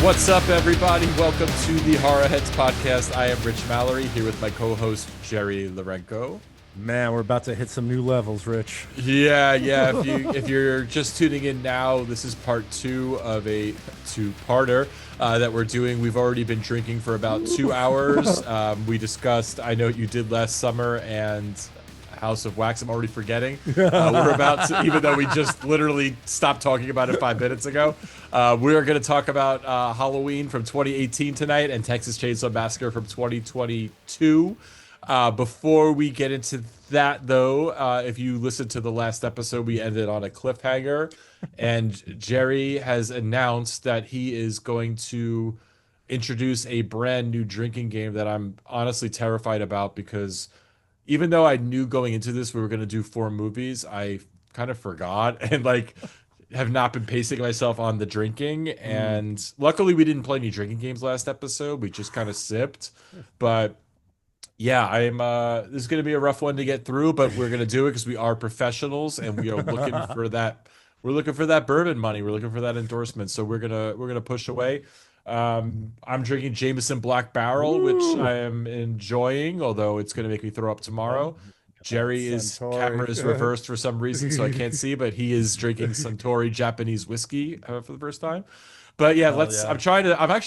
What's up, everybody? Welcome to the horrorheadspodcast. I am Rich Mallery, here with my co-host, Jerry Lourenco. Man, we're about to hit some new levels, Rich. Yeah. If you're just tuning in now, this is part 2 of a two-parter that we're doing. We've already been drinking for about 2 hours. We discussed I Know What You Did Last Summer and House of Wax. I'm already forgetting. We're about to, even though we just literally stopped talking about it 5 minutes ago. We're going to talk about Halloween from 2018 tonight and Texas Chainsaw Massacre from 2022. Before we get into that, though, if you listened to the last episode, we ended on a cliffhanger, and Jerry has announced that he is going to introduce a brand new drinking game that I'm honestly terrified about, because even though I knew going into this we were going to do 4 movies, I kind of forgot and have not been pacing myself on the drinking. And luckily we didn't play any drinking games last episode. We just kind of sipped. But yeah, this is going to be a rough one to get through, but we're going to do it because we are professionals and we are looking for that. We're looking for that bourbon money. We're looking for that endorsement. So we're going to push away. I'm drinking Jameson Black Barrel, which I am enjoying, although it's going to make me throw up tomorrow. Jerry's camera is reversed for some reason, so I can't see, but he is drinking Suntory Japanese whiskey for the first time. But yeah, I'm talking a lot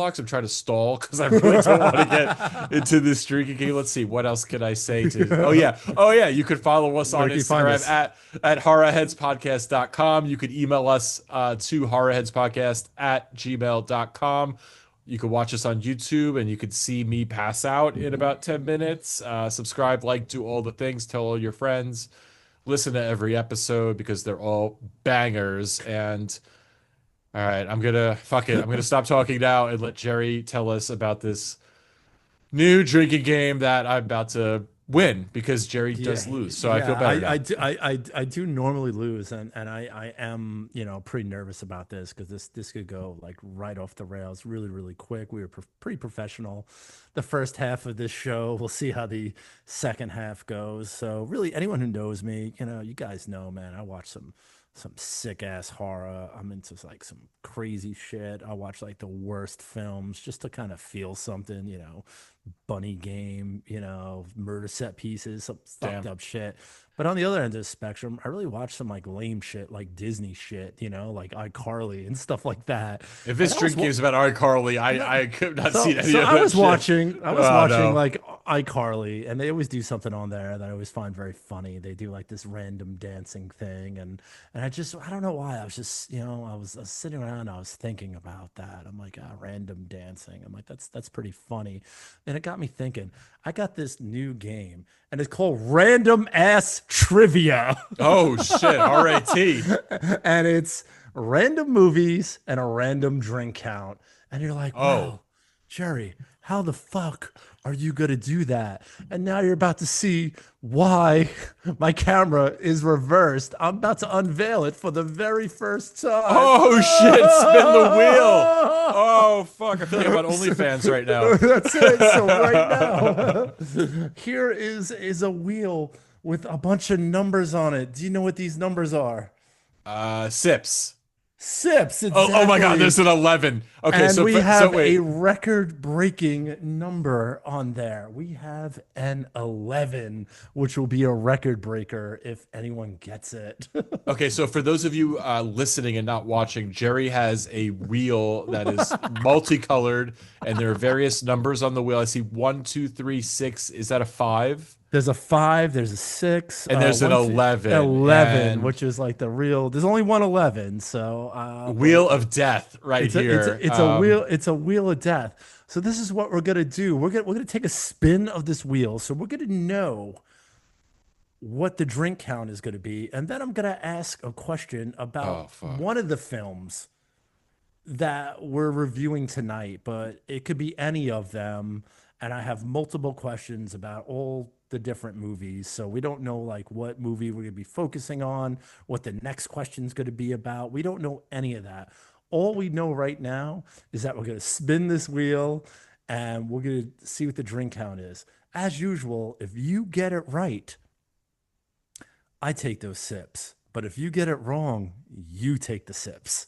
because I'm trying to stall because I really don't want to get into this drinking game. Let's see, what else can I say to, oh yeah, you could follow us on Instagram at horrorheadspodcast.com. You could email us to horrorheadspodcast@gmail.com. You could watch us on YouTube and you could see me pass out in about 10 minutes. Subscribe, like, do all the things, tell all your friends, listen to every episode because they're all bangers. And all right, I'm gonna stop talking now and let Jerry tell us about this new drinking game that I'm about to win, because Jerry does lose, so I feel better now. I do normally lose, and I am pretty nervous about this because this could go like right off the rails really quick. We were pretty professional the first half of this show. We'll see how the second half goes. So really, anyone who knows me, you guys know, man, I watch some sick ass horror. I'm into like some crazy shit. I watch like the worst films just to kind of feel something, Bunny Game, murder set pieces, some fucked up shit. But on the other end of the spectrum, I really watch some like lame shit, like Disney shit, like iCarly and stuff like that. If this drink game is about iCarly, I could not see any of that. I was shit. watching like iCarly, and they always do something on there that I always find very funny. They do like this random dancing thing, and I don't know why. I was just, I was sitting around, I was thinking about that. I'm like, random dancing. I'm like, that's pretty funny. And it got me thinking, I got this new game, and it's called Random Ass Trivia. Oh, shit. R.A.T. And it's random movies and a random drink count. And you're like, wow, Jerry, how the fuck are you going to do that? And now you're about to see why my camera is reversed. I'm about to unveil it for the very first time. Oh, shit. Spin the wheel. Oh, fuck. I feel like I'm on OnlyFans right now. That's it. So right now, here is a wheel with a bunch of numbers on it. Do you know what these numbers are? Sips. Sips. Exactly. Oh my God, there's an 11. Okay, and we have a record-breaking number on there. We have an 11, which will be a record breaker if anyone gets it. Okay, so for those of you listening and not watching, Jerry has a wheel that is multicolored, and there are various numbers on the wheel. I see 1, 2, 3, 6. Is that a 5? There's a 5, there's a 6, and there's an 11. 11, which is like the real. There's only one 11, so wheel of death here. It's a wheel. It's a wheel of death. So this is what we're gonna do. We're gonna take a spin of this wheel. So we're gonna know what the drink count is gonna be, and then I'm gonna ask a question about one of the films that we're reviewing tonight, but it could be any of them. And I have multiple questions about all the different movies. So we don't know like what movie we're going to be focusing on, what the next question is going to be about. We don't know any of that. All we know right now is that we're going to spin this wheel and we're going to see what the drink count is. As usual, if you get it right, I take those sips. But if you get it wrong, you take the sips.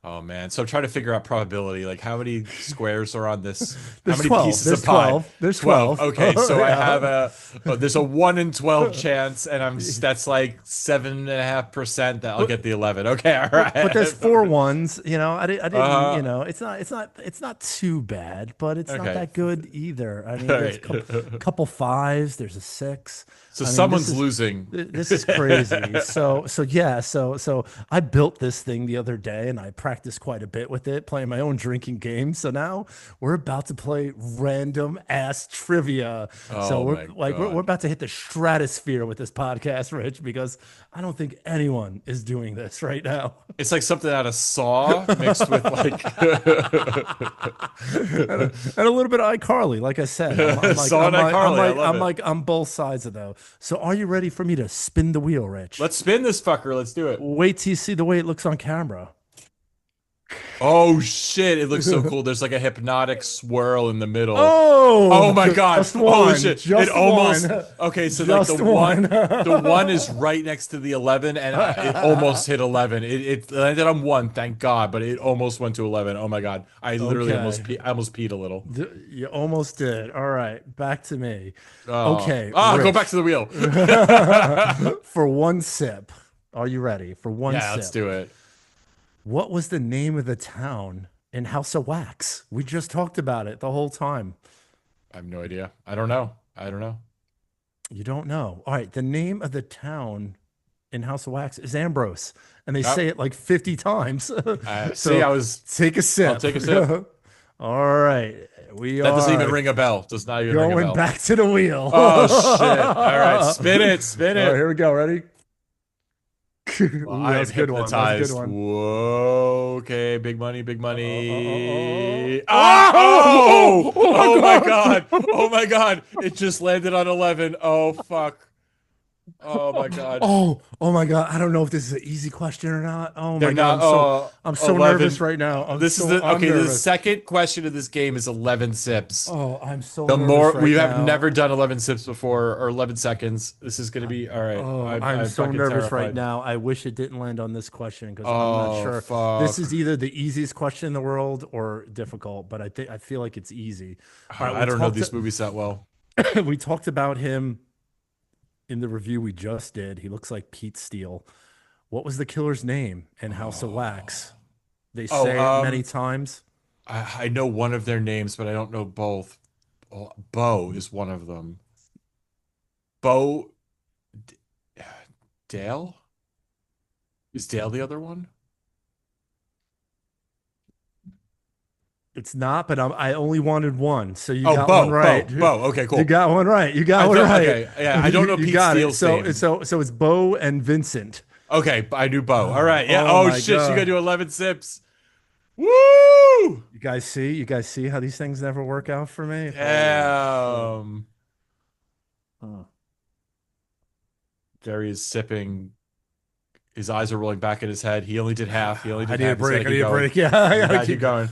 Oh man, so I'm trying to figure out probability. Like how many squares are on this? How There's many 12. pieces There's of pie? 12. There's 12. 12. Okay, so I Yeah. have there's a 1 in 12 chance, and that's like 7.5% that I'll But get the 11. Okay, all but there's right. four ones. I didn't. Uh, It's not too bad, but it's not okay. that good either. I All mean, there's right. a couple fives. There's a six. So I mean, someone's losing. this is crazy. So I built this thing the other day, and I practiced quite a bit with it, playing my own drinking game. So now we're about to play random ass trivia. So Oh we're my like we're God. about to hit the stratosphere with this podcast, Rich, because I don't think anyone is doing this right now. It's like something out of Saw mixed with like And a little bit of iCarly, like I said. Saw and iCarly. I love it. I'm both sides of though. So are you ready for me to spin the wheel, Rich? Let's spin this fucker. Let's do it. Wait till you see the way it looks on camera. Oh shit, it looks so cool. There's like a hypnotic swirl in the middle. Oh, Oh my God. just Holy one, shit. just It almost one. okay, so like Just one. the one is right next to the 11 and it almost hit 11. It landed on 1, thank God, but it almost went to 11. Oh my God. I literally Okay. I almost peed a little. You almost did. All right, back to me. Oh. Okay, Ah, go Rich, back to the wheel. for one sip. Are you ready for one Yeah, sip? let's do it. What was the name of the town in House of Wax? We just talked about it the whole time. I have no idea. I don't know. I don't know. You don't know. All right, the name of the town in House of Wax is Ambrose, and they Oh. say it like 50 times. See, I was take a sip. I'll take a sip. All right, we That doesn't even are ring a bell. Does not even ring a going bell. back to the wheel. Oh shit. All right, spin it, spin All right, it. here we go. Ready? Ooh, I that's am a good one. That's a hypnotized. good one. Whoa. Okay. Big money. Big money. Oh, Oh! Oh my God. God. Oh my God. It just landed on 11. Oh fuck. Oh my God. Oh my God. I don't know if this is an easy question or not. Oh They're my God. not. I'm so 11. nervous right now. This is I'm okay. The nervous. second question of this game is 11 sips. Oh, I'm so The nervous more right we now. have never done 11 sips before or 11 seconds. This is going to be all right. Oh, I'm so fucking nervous right terrified. now. I wish it didn't land on this question because I'm Oh, not sure. fuck. This is either the easiest question in the world or difficult, but I feel like it's easy. All right, I don't know these movies that well. we talked about him in the review we just did. He looks like Pete Steele. What was the killer's name in House of Wax? They Oh, say it many times. I know one of their names, but I don't know both. Oh, Bo is one of them. Bo D- Dale? Is Dale the other one? It's not, but I only wanted one, so you Oh, got Bo, one right. Bo. Okay, cool. You got one right. You got I one thought- right. okay, yeah, I don't know You Pete got it. Steele's name. So it's Bo and Vincent. Okay, I knew Bo. All right, yeah. Oh Oh, my shit, God. you gotta do 11 sips. Woo! You guys see? You guys see how these things never work out for me? Damn. Oh. Jerry is sipping. His eyes are rolling back in his head. He only did half. He only did I need a half. He's break. gotta I need keep a going. break. Yeah, I You gotta gotta keep keep going.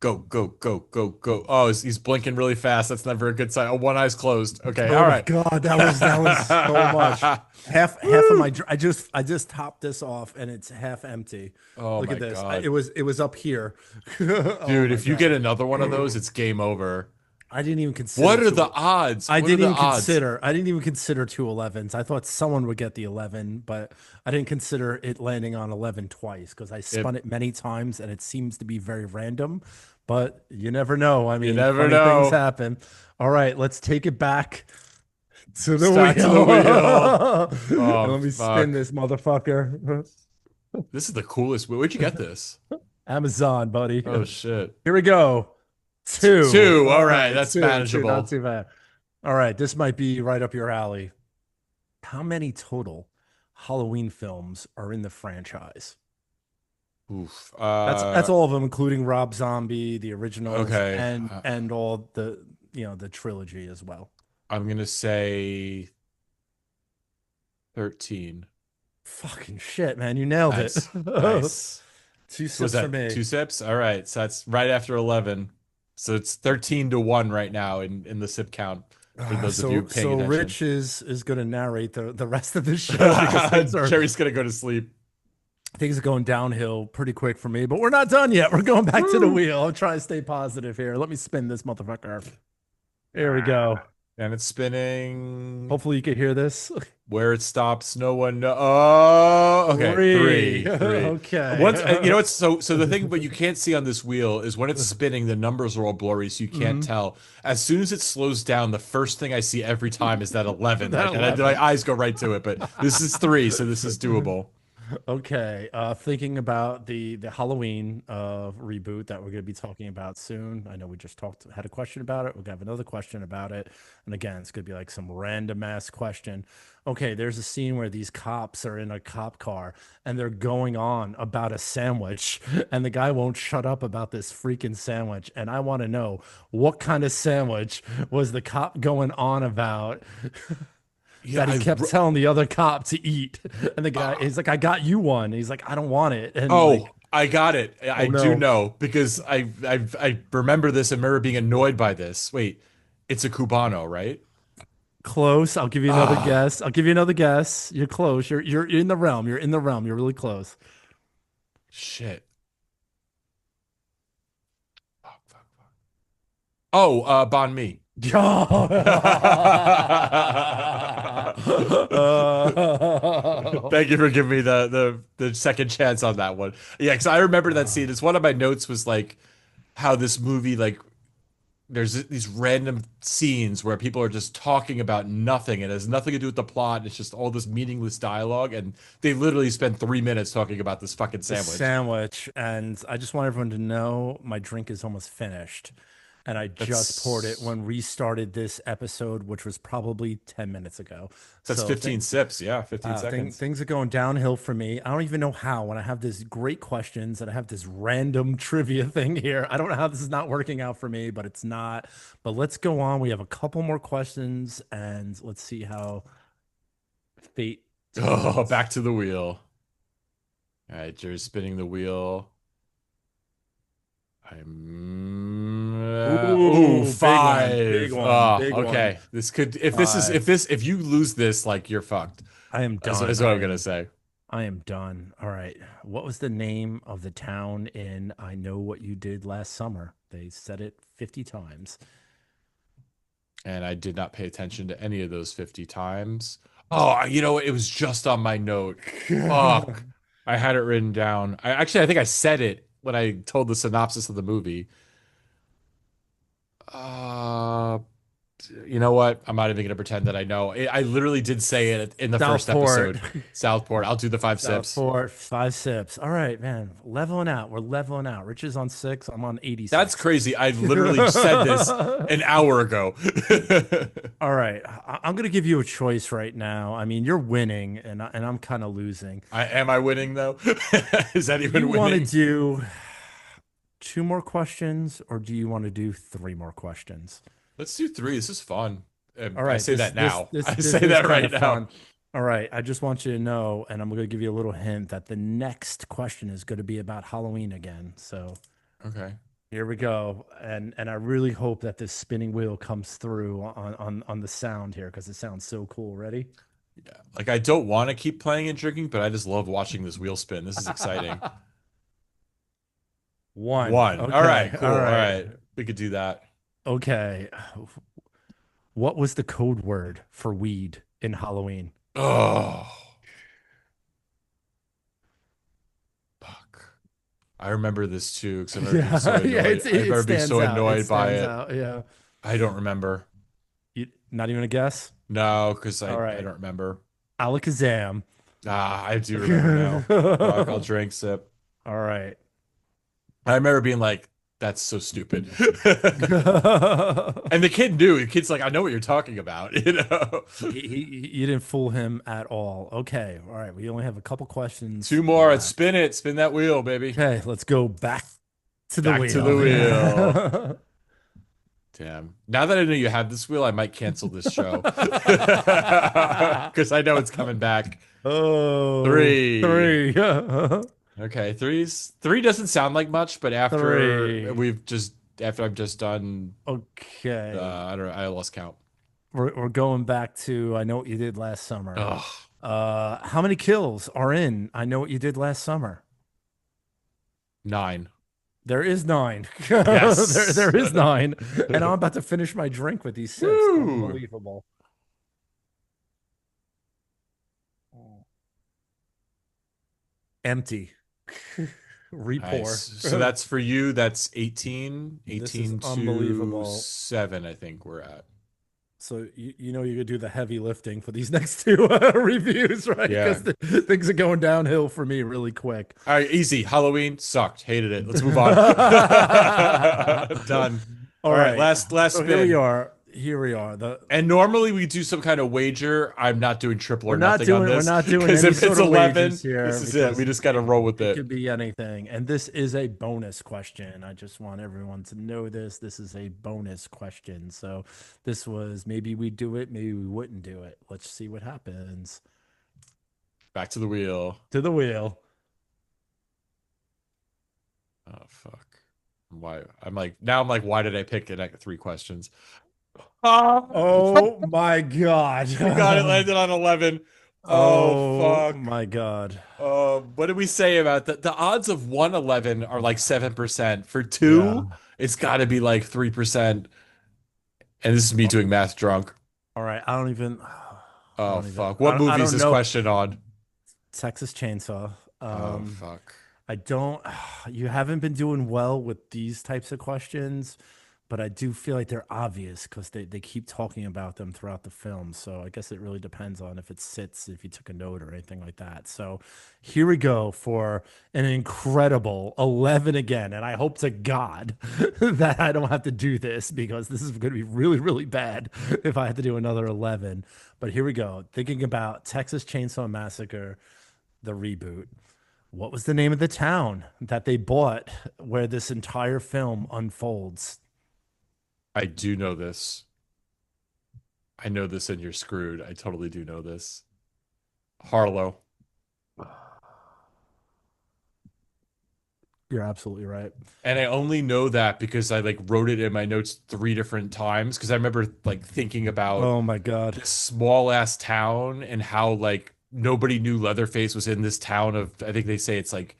Go, go, go, go, go. Oh, he's blinking really fast. That's never a good sign. Oh, one eye's closed. Okay, Oh all my right. God, that was so much. Half of my I just topped this off and it's half empty. Oh Look my at this. God. It was up here. Dude, if you get another one of those, it's game over. I didn't even consider. What are the odds? I What are didn't the even odds? consider. I didn't even consider two 11s. I thought someone would get the 11, but I didn't consider it landing on 11 twice because I spun it many times and it seems to be very random. But you never know. I mean, never funny know. things happen. All right, let's take it back to the Back to the wheel. wheel. Oh, And let me fuck. spin this motherfucker. This is the coolest. Where'd you get this? Amazon, buddy. Oh shit. Here we go. Two. Two. All right, that's two, manageable. not too bad. All right, this might be right up your alley. How many total Halloween films are in the franchise? Oof. That's all of them, including Rob Zombie, the originals, Okay. and all the trilogy as well. I'm gonna say 13. Fucking shit, man! You nailed Nice. it. Nice. Two Was sips that for me. 2 sips? All right. So that's right after 11. So it's 13-1 right now in the sip count. For those of you paying attention. Rich is going to narrate the rest of the show because things are Jerry's gonna go to sleep. things are going downhill pretty quick for me, but we're not done yet. We're going back to the Woo! wheel. I'm trying to stay positive here. Let me spin this motherfucker. Here we Ah. go. And it's spinning. Hopefully you can hear this. Where it stops, no one know. Oh, okay. Three. Three. Okay. Once you know it's so the thing, but you can't see on this wheel is when it's spinning, the numbers are all blurry, so you can't Mhm. tell. As soon as it slows down, the first thing I see every time is that 11. That Like, and my 11. eyes go right to it. But this is three, so this is doable. Okay, thinking about the Halloween reboot that we're going to be talking about soon. I know we just had a question about it. We're gonna have another question about it, and again, it's going to be like some random ass question. Okay, there's a scene where these cops are in a cop car and they're going on about a sandwich, and the guy won't shut up about this freaking sandwich. And I want to know what kind of sandwich was the cop going on about Yeah, that he kept telling the other cop to eat. And the guy, he's like, I got you one. He's like, I don't want it. And oh, like, I got it. I oh do no, know because I remember this and remember being annoyed by this. Wait, it's a Cubano, right? close. I'll give you another Ah, guess. I'll give you another guess. You're close. You're in the realm. You're in the realm. You're really close. shit. Fuck, fuck, fuck. Oh, banh mi. Thank you for giving me the second chance on that one. Yeah, because I remember that scene. It's one of my notes was like how this movie like there's these random scenes where people are just talking about nothing. It has nothing to do with the plot. It's just all this meaningless dialogue, and they literally spend 3 minutes talking about this fucking The sandwich. sandwich. And I just want everyone to know my drink is almost finished. And I just poured it That's when we started this episode, which was probably 10 minutes ago. that's So 15 sips. Yeah, 15 seconds. things are going downhill for me. I don't even know how when I have these great questions and I have this random trivia thing here. I don't know how this is not working out for me, but it's not. But let's go on. We have a couple more questions and let's see how fate takes Oh, us. back to the wheel. All right, Jerry's spinning the wheel. I'm ooh, Ooh, big one, big five. one, Oh, big one. okay. This could if this is Five. if you lose this, like you're fucked. I am Is done. what I'm gonna say. I am done. All right. What was the name of the town in I Know What You Did Last Summer? They said it 50 times. And I did not pay attention to any of those 50 times. Oh, you know what? It was just on my note. Fuck. I had it written down. I think I said it when I told the synopsis of the movie. Uh You know what? I'm not even going to pretend that I know. I literally did say it in the first Southport. episode. Southport. I'll do the 5 sips. Southport, 5 sips. All right, man. Leveling out. We're leveling out. Rich is on 6. I'm on That's 86. crazy. I literally said this an hour ago. All right. I'm going to give you a choice right now. I mean, you're winning and I'm kind of losing. Am I winning though? Is that Do you even want to winning? do two more questions or do you want to do three more questions? Let's do three. This is fun. All I right, say that now. I this say is that kind right of now. fun. All right, I just want you to know, and I'm going to give you a little hint that the next question is going to be about Halloween again. So Okay. here we go, and I really hope that this spinning wheel comes through on the sound here because it sounds so cool. Ready? Yeah. Like I don't want to keep playing and drinking, but I just love watching this wheel spin. This is exciting. One. One. All Okay. right, All cool. All right. right. We could do that. Okay. What was the code word for weed in Halloween? Oh, fuck. I remember this too because I remember being so Yeah, yeah, annoyed. I it remember being stands so out. It annoyed by stands it. out. Yeah. I don't remember. Not even a guess? No, because All I right. don't remember. Alakazam. Ah, I do remember now. Fuck, I'll drink sip. All right. I remember being like, that's so stupid. he, And the kid knew. The kid's like, I know what you're talking about, you know? you didn't fool him at all. Okay. All right. We only have a couple questions Two more and left. spin it. Spin that wheel, baby. Okay. Let's go back to the Back to the wheel. wheel. Damn. Now that I know you have this wheel, I might cancel this show. Because I know it's coming back. Oh, Three. three. Okay, three doesn't sound like much, but Three. after I've just done Okay. I don't know, I lost count. We're going back to I know what you did last summer. Ugh. How many kills are in I Know What You Did Last Summer? 9. There is nine. There Yes. is nine. And I'm about to finish my drink with these sips. Woo. Unbelievable. Empty. Nice. Repour. So that's for you. That's 18, This is 18 to unbelievable. 7, I think we're at. So you know you're gonna do the heavy lifting for these next two reviews, right? Yeah. Because things are going downhill for me really quick. All right, easy. Halloween sucked. Hated it. Let's move on. Done. All All right, right. last So here we spin. are. Here we are. The And normally we do some kind of wager. I'm not doing triple we're or not nothing on doing we're this not doing because any if it's sort of 11, wagers here this is it. because We just got to roll with it it. could be anything. And this is a bonus question. I just want everyone to know this. This is a bonus question. So this was maybe we do it, maybe we wouldn't do it. Let's see what happens. Back to the wheel. To the wheel. Oh fuck. Why? I'm like, why did I pick it at 3 questions? Ah, Oh my God. we got it. Landed on 11. Oh Oh fuck. my God. What did we say about the odds of 111 are like 7%. For Yeah. 2, it's got to be like 3%. And this is me doing math drunk. All right. I don't even. I Oh don't even. fuck. What I movie is don't this know. question on? Texas Chainsaw. Oh fuck. I don't. You haven't been doing well with these types of questions, but I do feel like they're obvious because they keep talking about them throughout the film. So I guess it really depends on if it sits, if you took a note or anything like that. So here we go for an incredible 11 again. And I hope to God that I don't have to do this because this is going to be really, really bad if I have to do another 11. But here we go. Thinking about Texas Chainsaw Massacre, the reboot. What was the name of the town that they bought where this entire film unfolds? I do know this. I know this and you're screwed. I totally do know this. Harlow. You're absolutely right. And I only know that because I like wrote it in my notes 3 different times because I remember like thinking about Oh my God. this small ass town and how like nobody knew Leatherface was in this town of, I think they say it's like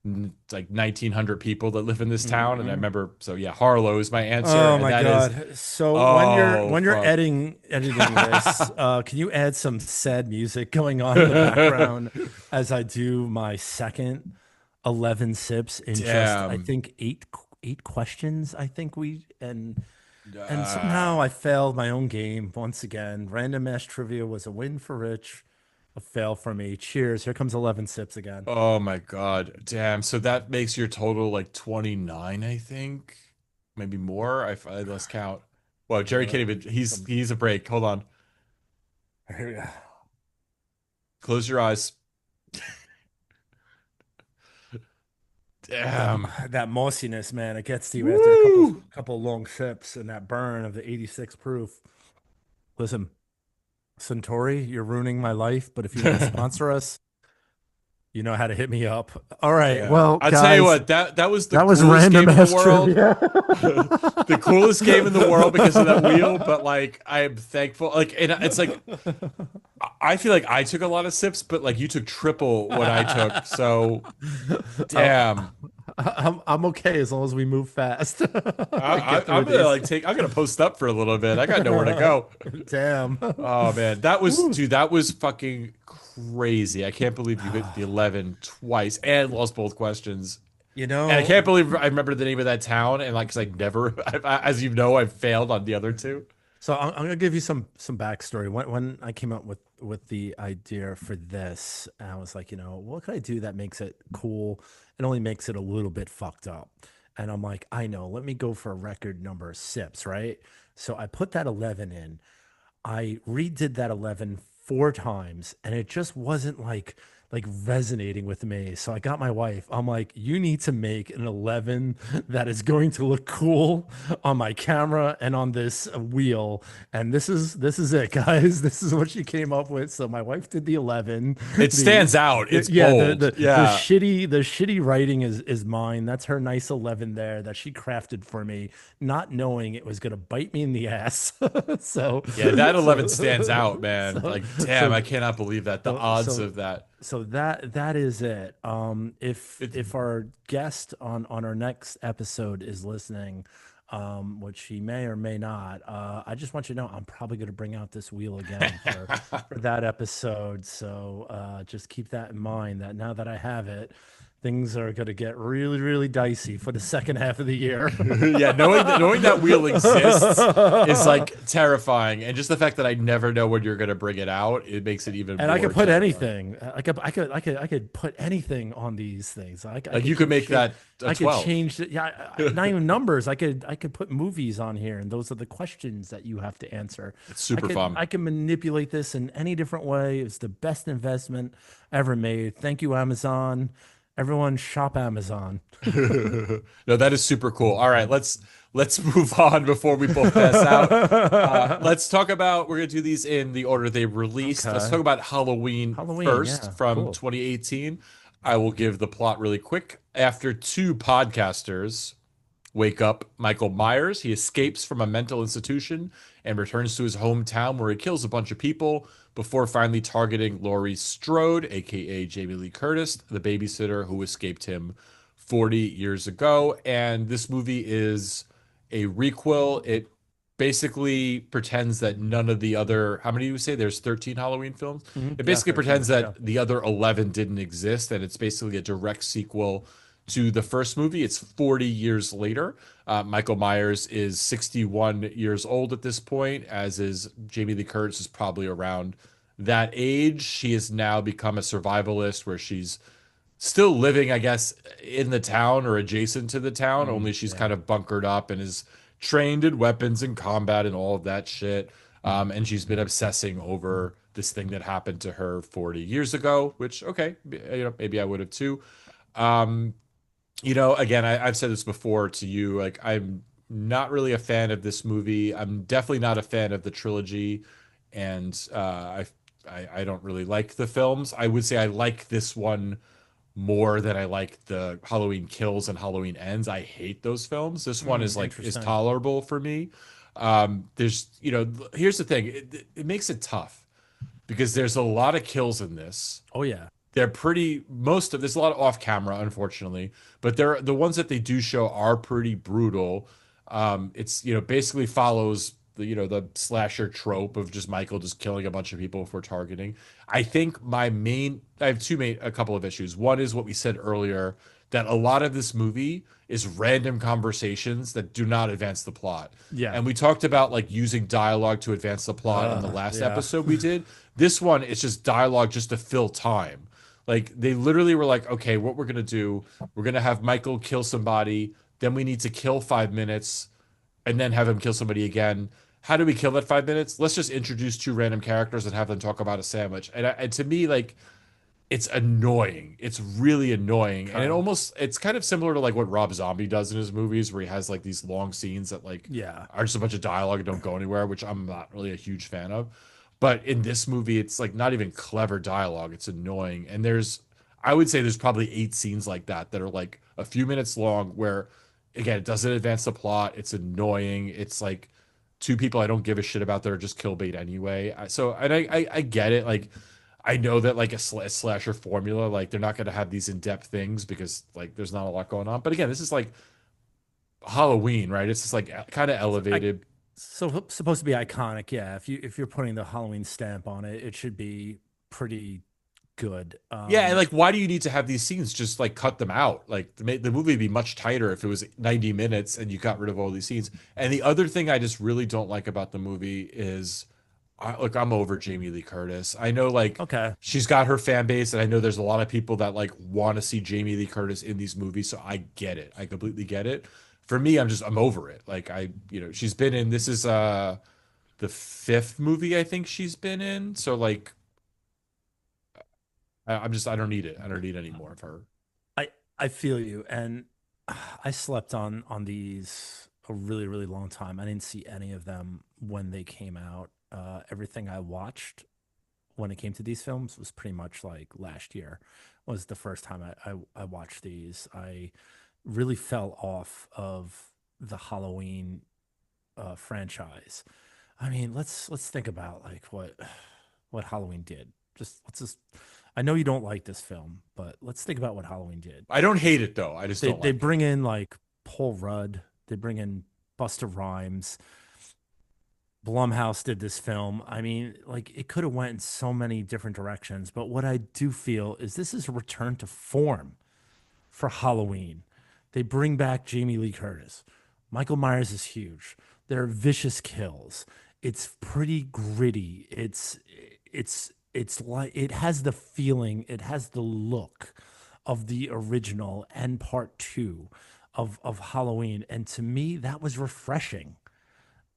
1900 people that live in this town. And I Mhm. remember, so yeah, Harlow is my answer. Oh And my that is, God. So oh when you're fuck. editing this, can you add some sad music going on in the background as I do my second 11 sips in just I Damn. think eight questions, I think we and Uh, somehow I failed my own game once again. Random Ash Trivia was a win for Rich, a fail for me. Cheers. Here comes 11 sips again. oh my God. Damn. So that makes your total like 29, I think. Maybe more. I lost count. Well, I Jerry gotta, can't even, he's a break. Hold on. here we go. Close your eyes. That Damn. that mossiness, man, it gets to you after a Woo! couple long sips and that burn of the 86 proof. Listen, Centauri, you're ruining my life, but if you want to sponsor us, you know how to hit me up. All right. Yeah. Well, I'll tell you guys, what, that was the that was coolest random game in the ass world. trivia. The coolest game in the world because of that wheel, but like I am thankful. Like and it's like I feel like I took a lot of sips, but like you took triple what I took. So I, damn. I'm okay as long as we move fast and get through I'm gonna these. like I'm gonna post up for a little bit. I got nowhere to go. Damn. Oh man, that was Woo. dude, that was fucking crazy. I can't believe you hit the 11 twice and lost both questions. You And I know, can't believe I remember the name of that town and like cuz I never as you know I've failed on the other two. so I'm gonna give you some backstory. When I came up with the idea for this, I was like, what can I do that makes it cool? It only makes it a little bit fucked up. And I'm like, I know, let me go for a record number of sips, right? So I put that 11 in. I redid that 11 4 times, and it just wasn't like like resonating with me. So I got my wife. I'm like, you need to make an 11 that is going to look cool on my camera and on this wheel. And this is it, guys. This is what she came up with. So my wife did the 11. It The stands out. It's yeah, bold. Yeah. the shitty writing is mine. That's her nice 11 there that she crafted for me, not knowing it was gonna bite me in the ass. so Yeah, that 11 stands so out, man. so Like, damn, so I cannot believe that. The so odds so of that. so that is it. It's If our guest on our next episode is listening, which he may or may not, I just want you to know I'm probably going to bring out this wheel again for that episode. So just keep that in mind. That now that I have it, things are going to get really really dicey for the second half of the year. yeah, knowing that wheel exists is like terrifying, and just the fact that I never know when you're gonna bring it out, it makes it even And I more could put terrifying. anything. I could put anything on these things. I Like could you could keep make that a I could 12. change it. Yeah, not even numbers. I could put movies on here, and those are the questions that you have to answer. It's super fun. I can manipulate this in any different way. It's the best investment ever made. Thank you, Amazon. Everyone, shop Amazon. No, that is super cool. All right, let's move on before we both pass out. Let's talk about, we're gonna do these in the order they released. Let's Okay. talk about Halloween Halloween. first Yeah. from Cool. 2018. I will give the plot really quick. After two podcasters wake up Michael Myers, he escapes from a mental institution and returns to his hometown where he kills a bunch of people before finally targeting Laurie Strode, aka Jamie Lee Curtis, the babysitter who escaped him 40 years ago. And this movie is a requel. It basically pretends that none of the other, how many do you say? There's 13 Halloween films. It Yeah. basically 13. pretends Yeah. that the other 11 didn't exist, and it's basically a direct sequel to the first movie. It's 40 years later. Michael Myers is 61 years old at this point, as is Jamie Lee Curtis is probably around that age. She has now become a survivalist where she's still living, I guess, in the town or adjacent to the town, only she's Yeah. kind of bunkered up and is trained in weapons and combat and all of that shit. And she's been obsessing over this thing that happened to her 40 years ago, which, okay, maybe I would have too. Um, again, I've said this before to you, like, I'm not really a fan of this movie. I'm definitely not a fan of the trilogy, and I don't really like the films. I would say I like this one more than I like the Halloween Kills and Halloween Ends. I hate those films. This one is Interesting. tolerable for me. Here's the thing. It makes it tough because there's a lot of kills in this. Oh yeah. They're pretty, most of, there's a lot of off camera, unfortunately, but the ones that they do show are pretty brutal. It's, basically follows the slasher trope of just Michael just killing a bunch of people for targeting. I have a couple of issues. One is what we said earlier, that a lot of this movie is random conversations that do not advance the plot. Yeah. And we talked about like using dialogue to advance the plot in the last Yeah. episode we did. This one is just dialogue just to fill time. Like they literally were like, okay, what we're gonna do, we're gonna have Michael kill somebody, then we need to kill 5 minutes, and then have him kill somebody again. How do we kill that 5 minutes? Let's just introduce two random characters and have them talk about a sandwich. And to me, like, it's annoying. It's really annoying, and Okay. it's kind of similar to like what Rob Zombie does in his movies, where he has like these long scenes that like Yeah. are just a bunch of dialogue and don't go anywhere, which I'm not really a huge fan of. But in this movie, it's like not even clever dialogue. It's annoying, and I would say there's probably 8 scenes like that are like a few minutes long, where again it doesn't advance the plot. It's annoying. It's like two people I don't give a shit about that are just kill bait anyway. I get it. Like I know that like a slasher formula, like they're not going to have these in-depth things because like there's not a lot going on. But again, this is like Halloween, right? It's just like kind of I, elevated. so supposed to be iconic, yeah. If you're putting the Halloween stamp on it, it should be pretty good. Yeah, and like why do you need to have these scenes? Just like cut them out. Like the movie would be much tighter if it was 90 minutes and you got rid of all these scenes. And the other thing I just really don't like about the movie is look, I'm over Jamie Lee Curtis. I know like Okay. she's got her fan base, and I know there's a lot of people that like want to see Jamie Lee Curtis in these movies. So I get it. I completely get it. For me, I'm over it. Like she's been in, this is the fifth movie I think she's been in. So like I don't need it. I don't need any more of her. I I feel you, and I slept on these a really long time. I didn't see any of them when they came out. Everything I watched when it came to these films was pretty much like last year was the first time I watched these. I really fell off of the Halloween franchise. I mean, let's think about like what Halloween did. Let's just I know you don't like this film, but let's think about what Halloween did. I don't hate it though. I just don't They like it. bring in like Paul Rudd, they bring in Busta Rhymes. Blumhouse did this film. I mean, like it could have went in so many different directions, but what I do feel is this is a return to form for Halloween. They bring back Jamie Lee Curtis. Michael Myers is huge. There are vicious kills. It's pretty gritty. It's like it has the feeling, it has the look of the original and part two of Halloween. And to me, that was refreshing.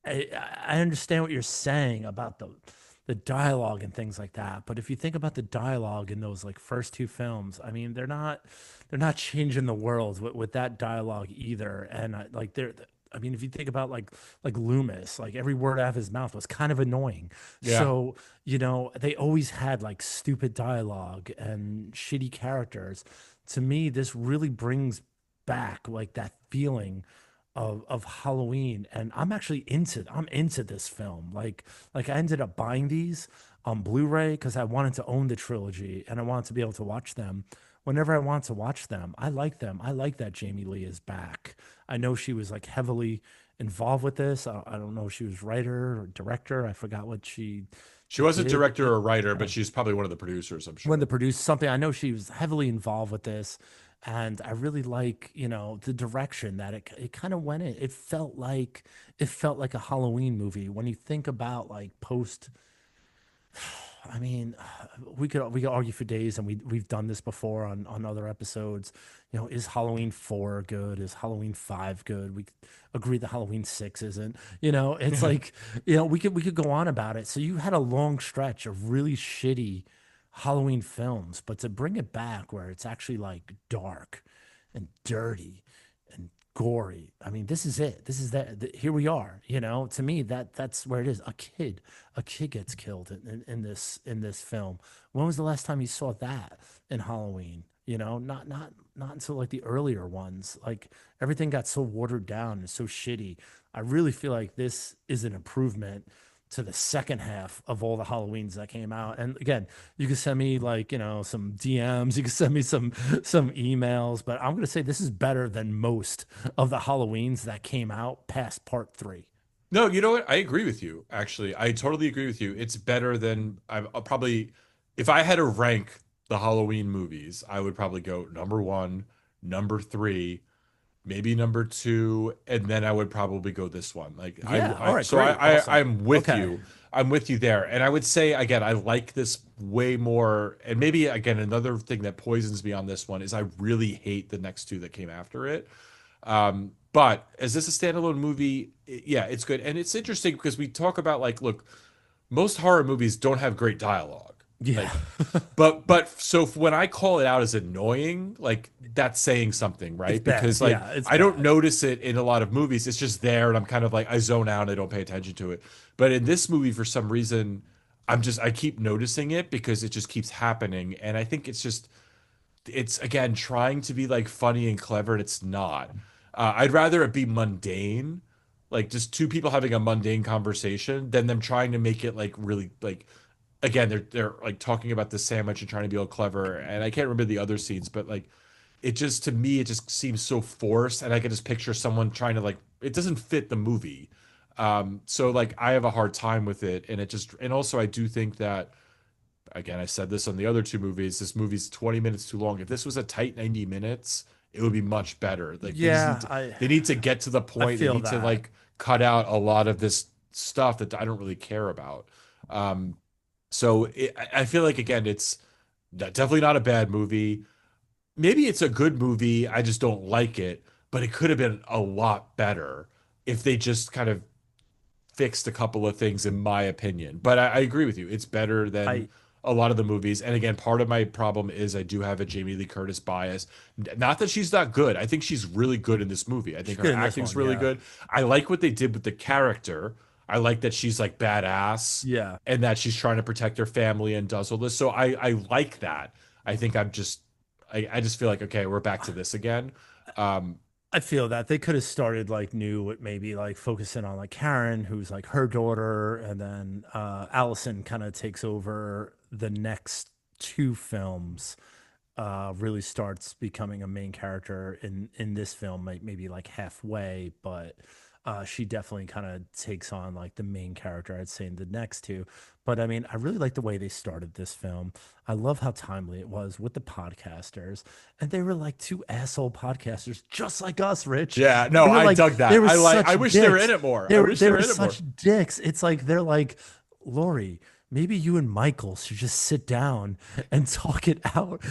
I understand what you're saying about the dialogue and things like that, but if you think about the dialogue in those like first two films, I mean, they're not changing the world with that dialogue either. And like they're, I mean, if you think about like Loomis, like every word out of his mouth was kind of annoying. Yeah. So you know, they always had like stupid dialogue and shitty characters. To me, this really brings back like that feeling of Halloween, and I'm into this film. Like I ended up buying these on Blu-ray because I wanted to own the trilogy and I wanted to be able to watch them whenever I want to watch them. I like them. I like that Jamie Lee is back. I know she was like heavily involved with this. I don't know if she was writer or director. I forgot what She wasn't did director or writer, but she's probably one of the producers, I'm when sure. to produce something. I know she was heavily involved with this, and I really like, you know, the direction that it kind of went in. It felt like a Halloween movie. When you think about like post, I mean, we could argue for days, and we've done this before on other episodes. You know, is Halloween 4 good? Is Halloween 5 good? We agree that Halloween 6 isn't. You know, it's like, you know, we could go on about it. So you had a long stretch of really shitty Halloween films, but to bring it back where it's actually like dark and dirty and gory. I mean, this is it. This is that. Here we are. You know, to me, that's where it is. A kid gets killed in this film. When was the last time you saw that in Halloween? You know, not until like the earlier ones. Like everything got so watered down and so shitty. I really feel like this is an improvement to the second half of all the Halloweens that came out. And again, you can send me like, you know, some DMs, you can send me some emails, but I'm gonna say this is better than most of the Halloweens that came out past part three. No, you know what? I agree with you, actually. I totally agree with you. It's better than I'll probably, if I had to rank the Halloween movies, I would probably go number one, number three, maybe number two, and then I would probably go this one. Like Yeah. All right. so Great. Awesome. I'm with Okay. you. I'm with you there. And I would say again, I like this way more. And maybe again, another thing that poisons me on this one is I really hate the next two that came after it. But as this a standalone movie, yeah, it's good. And it's interesting because we talk about like, look, most horror movies don't have great dialogue. Yeah. Like, so when I call it out as annoying, like that's saying something, It's right? bad. Because like Yeah. It's I don't bad. notice it in a lot of movies. It's just there and I'm kind of like I zone out and I don't pay attention to it. But in this movie, for some reason, I keep noticing it because it just keeps happening. And I think it's again trying to be like funny and clever and it's not. I'd rather it be mundane, like just two people having a mundane conversation than them trying to make it like really like again they're like talking about the sandwich and trying to be all clever, and I can't remember the other scenes, but like it just to me it just seems so forced, and I can just picture someone trying to like it doesn't fit the movie. So like I have a hard time with it, and it just and also I do think that again, I said this on the other two movies. This movie's 20 minutes too long. If this was a tight 90 minutes, it would be much better. Like Yeah. they need to get to the I point. They feel need to that. like cut out a lot of this stuff that I don't really care about. Um, I feel like again, it's definitely not a bad movie. Maybe it's a good movie. I just don't like it, but it could have been a lot better if they just kind of fixed a couple of things, in my opinion. But I agree with you. It's better than I a lot of the movies. And again, part of my problem is I do have a Jamie Lee Curtis bias. Not that she's not good. I think she's really good in this movie. I She's think her good in this acting's one. really Yeah. good. I like what they did with the character. I like that she's like badass Yeah. and that she's trying to protect her family and does all this. So I like that. I think I just feel like, okay, we're back to this again. Um, I feel that they could have started like new with maybe like focusing on like Karen, who's like her daughter, and then Allison kind of takes over the next two films. Really starts becoming a main character in this film, maybe like halfway, but she definitely kind of takes on like the main character, I'd say, in the next two. But I mean, I really like the way they started this film. I love how timely it was with the podcasters, and they were like two asshole podcasters, just like us, Rich. yeah, They no, were I like dug they that. were I such wish they were in dicks. it more. They I were wish they they were were in it more. such dicks. It's like they're like, Lori, maybe you and Michael should just sit down and talk it out.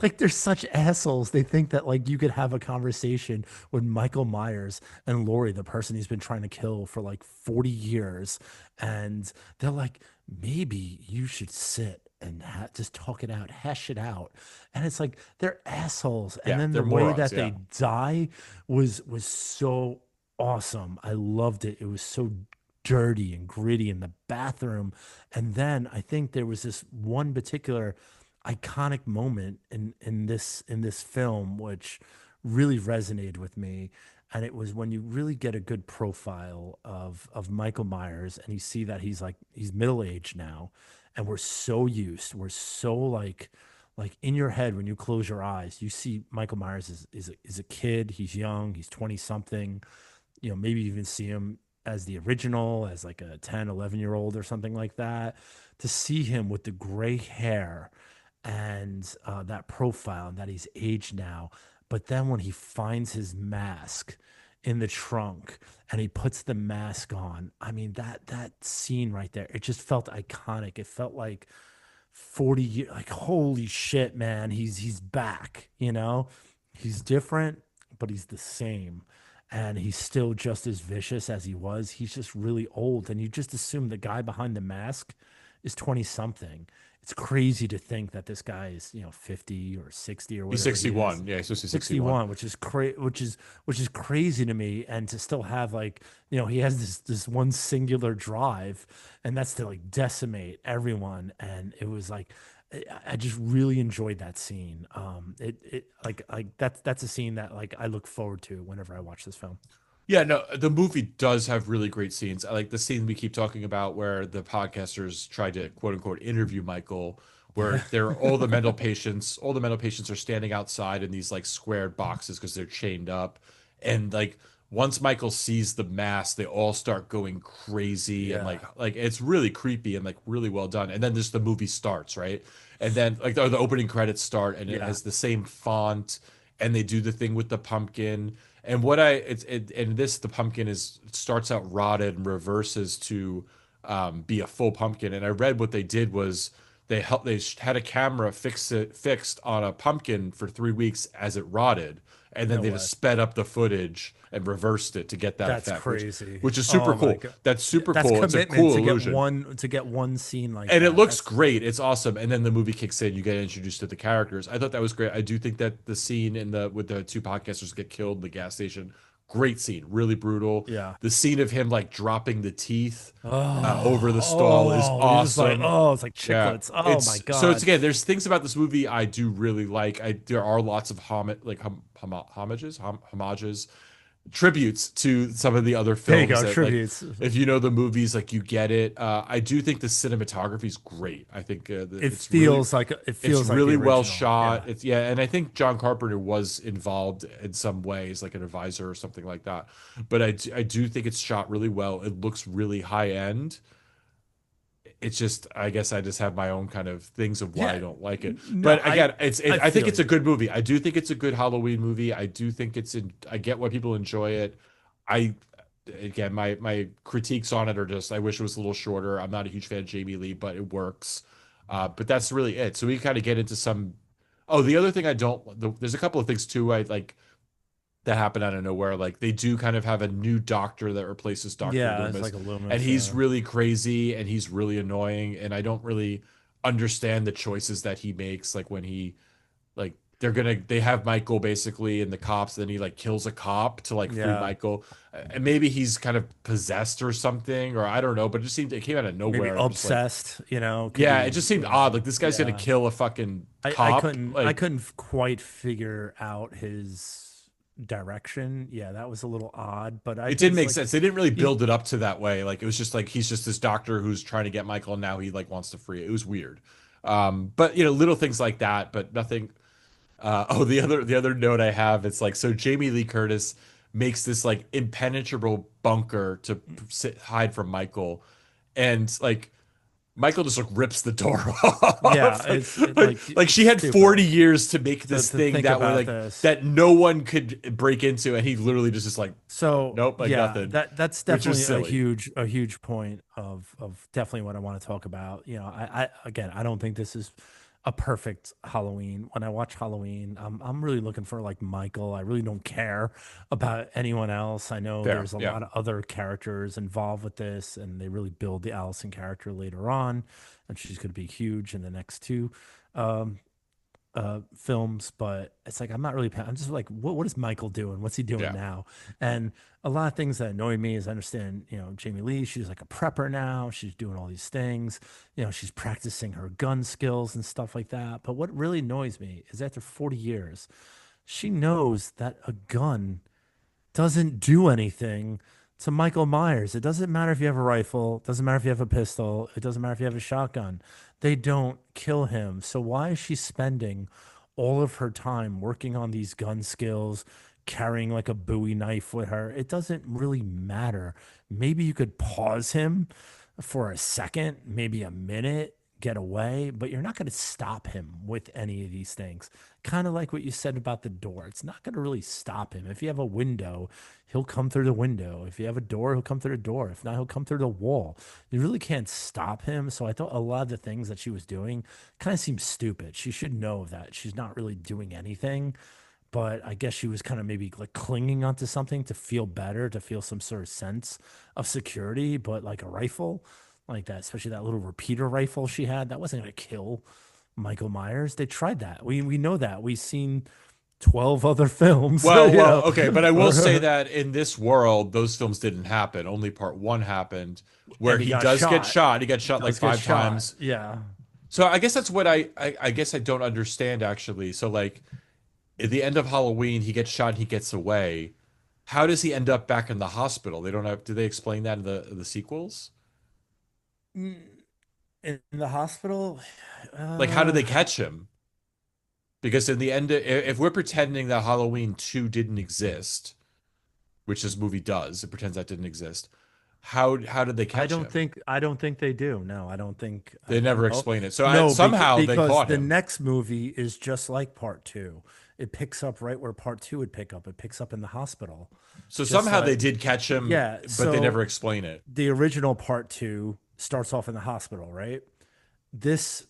Like they're such assholes. They think that like you could have a conversation with Michael Myers and Lori, the person he's been trying to kill for like 40 years, and they're like, maybe you should sit and just talk it out, hash it out. And it's like they're assholes. And Yeah, then they're the way morons. that Yeah. they die was so awesome. I loved it. It was so dirty and gritty in the bathroom. And then I think there was this one particular iconic moment in this film which really resonated with me. And it was when you really get a good profile of Michael Myers, and you see that he's middle aged now, and we're so like in your head when you close your eyes, you see Michael Myers is a kid, he's young, he's 20 something, maybe even see him as the original, as like a 10, 11-year old or something like that. To see him with the gray hair and that profile, and that he's aged now. But then when he finds his mask in the trunk and he puts the mask on, I mean, that scene right there, it just felt iconic. It felt like 40 years, like, holy shit, man, he's back, he's different, but he's the same, and he's still just as vicious as he was. He's just really old, and you just assume the guy behind the mask is 20 something. It's crazy to think that this guy is 50 or 60 or He's whatever he is. 61. Yeah, he's supposed to be 61. 61, which is crazy to me. And to still have like, he has this one singular drive, and that's to like decimate everyone. And it was like, I just really enjoyed that scene. It like that's a scene that like I look forward to whenever I watch this film. Yeah, no, the movie does have really great scenes. I like the scene we keep talking about where the podcasters tried to quote unquote interview Michael, where Yeah. they're all the mental patients are standing outside in these like squared boxes because they're chained up. And like once Michael sees the mask, they all start going crazy and Yeah. like it's really creepy and like really well done. And then just the movie starts, right? And then like the opening credits start and it Yeah. has the same font and they do the thing with the pumpkin. And what I it's it and this the pumpkin is starts out rotted and reverses to be a full pumpkin. And I read what they did was they had a camera fixed on a pumpkin for 3 weeks as it rotted, and then No they way. just sped up the footage and reversed it to get that That's effect, crazy. which is super Oh my cool. god. That's super That's cool. It's a commitment cool illusion to get one scene like and it that. looks That's great. It's awesome. And then the movie kicks in. You get introduced to the characters. I thought that was great. I do think that the scene in the with the two podcasters get killed in the gas station, great scene, really brutal. yeah. The scene of him like dropping the teeth over Oh, the stall is oh, you're just like, awesome. oh, it's like Yeah, chiclets. Oh my it's so it's God. again. There's things about this movie I do really like. There are lots of homages, tributes to some of the other There you films go. that like Tributes. if you know the movies like you get it. I do think the cinematography is great. I think It it's feels like the really well original. shot. Yeah. It's yeah, and I think John Carpenter was involved in some ways, like an advisor or something like that. But I do think it's shot really well. It looks really high end. It's just I guess I just have my own kind of things of why I Yeah. don't like it. No, But again, I I think feel it's a you. good movie. I do think it's a good Halloween movie. I do think I get why people enjoy it. I again my critiques on it are just I wish it was a little shorter. I'm not a huge fan of Jamie Lee, but it works. But that's really it. So we kind of get into some. Oh, the other thing there's a couple of things too. I like that happen out of nowhere. Like they do kind of have a new doctor that replaces Doctor Yeah, it's Loomis, like a and Loomis. he's really crazy and he's really annoying. And I don't really. understand the choices that he makes, like when he like they have Michael basically and the cops, then he like kills a cop to like free Yeah. Michael. And maybe he's kind of possessed or something, or I don't know, but it just seemed it came out of Maybe nowhere. And I'm just like, obsessed, could yeah, it be, just seemed odd. Like this guy's gonna yeah. kill a fucking I cop. couldn't I Like couldn't quite figure out his direction. Yeah, that was a little odd, but I it think didn't it's make like sense. They didn't really he build it up to that way. Like it was just like he's just this doctor who's trying to get Michael, and now he like wants to free it. It was weird. But little things like that, but nothing. Oh, the other note I have, it's like so Jamie Lee Curtis makes this like impenetrable bunker to hide from Michael, and like Michael just like rips the door yeah, off. Like she had 40 stupid years to make this to thing think that way, about like this. that no one could break into, and he literally just is like, So nope, like yeah, nothing, that's which was definitely silly. a huge point of definitely what I want to talk about. I again, I don't think this is a perfect Halloween. When I watch Halloween, I'm really looking for like Michael. I really don't care about anyone else. I know Fair, there's a yeah. lot of other characters involved with this, and they really build the Allison character later on, and she's going to be huge in the next two. Um, films, but it's like I'm not really. I'm just like, what is Michael doing? What's he doing Yeah. now? And a lot of things that annoy me is I understand, Jamie Lee. She's like a prepper now. She's doing all these things. She's practicing her gun skills and stuff like that. But what really annoys me is after 40 years, she knows that a gun doesn't do anything to Michael Myers. It doesn't matter if you have a rifle, it doesn't matter if you have a pistol, it doesn't matter if you have a shotgun. They don't kill him. So why is she spending all of her time working on these gun skills, carrying like a Bowie knife with her? It doesn't really matter. Maybe you could pause him for a second, maybe a minute, get away, but you're not going to stop him with any of these things. Kind of like what you said about the door. It's not going to really stop him. If you have a window, he'll come through the window. If you have a door, he'll come through the door. If not, he'll come through the wall. You really can't stop him. So I thought a lot of the things that she was doing kind of seemed stupid. She should know that she's not really doing anything, but I guess she was kind of maybe like clinging onto something to feel better, to feel some sort of sense of security. But like a rifle like that, especially that little repeater rifle she had, that wasn't going to kill Michael Myers. They tried that. We know that. We've seen 12 other films, Well, okay, but I will say that in this world, those films didn't happen. Only part one happened, where and he he got does get shot. shot. He got He shot like does get five shot. times. Yeah. So I guess that's what I guess I don't understand actually. So like at the end of Halloween, he gets shot and he gets away. How does he end up back in the hospital? They don't have. Do they explain that in the sequels? Mm, in the hospital, Like how did uh, they catch him? Because in the end, if we're pretending that Halloween 2 didn't exist, which this movie does, it pretends that didn't exist. How did they catch him? I don't think they do. No, I don't think They never no. explain it. So No, somehow they because caught the him. next movie is just like part 2. It picks up right where part 2 would pick up. It picks up in the hospital. So Just somehow they like did catch him, yeah, but they never so explain it. the original part 2 starts off in the hospital, right? This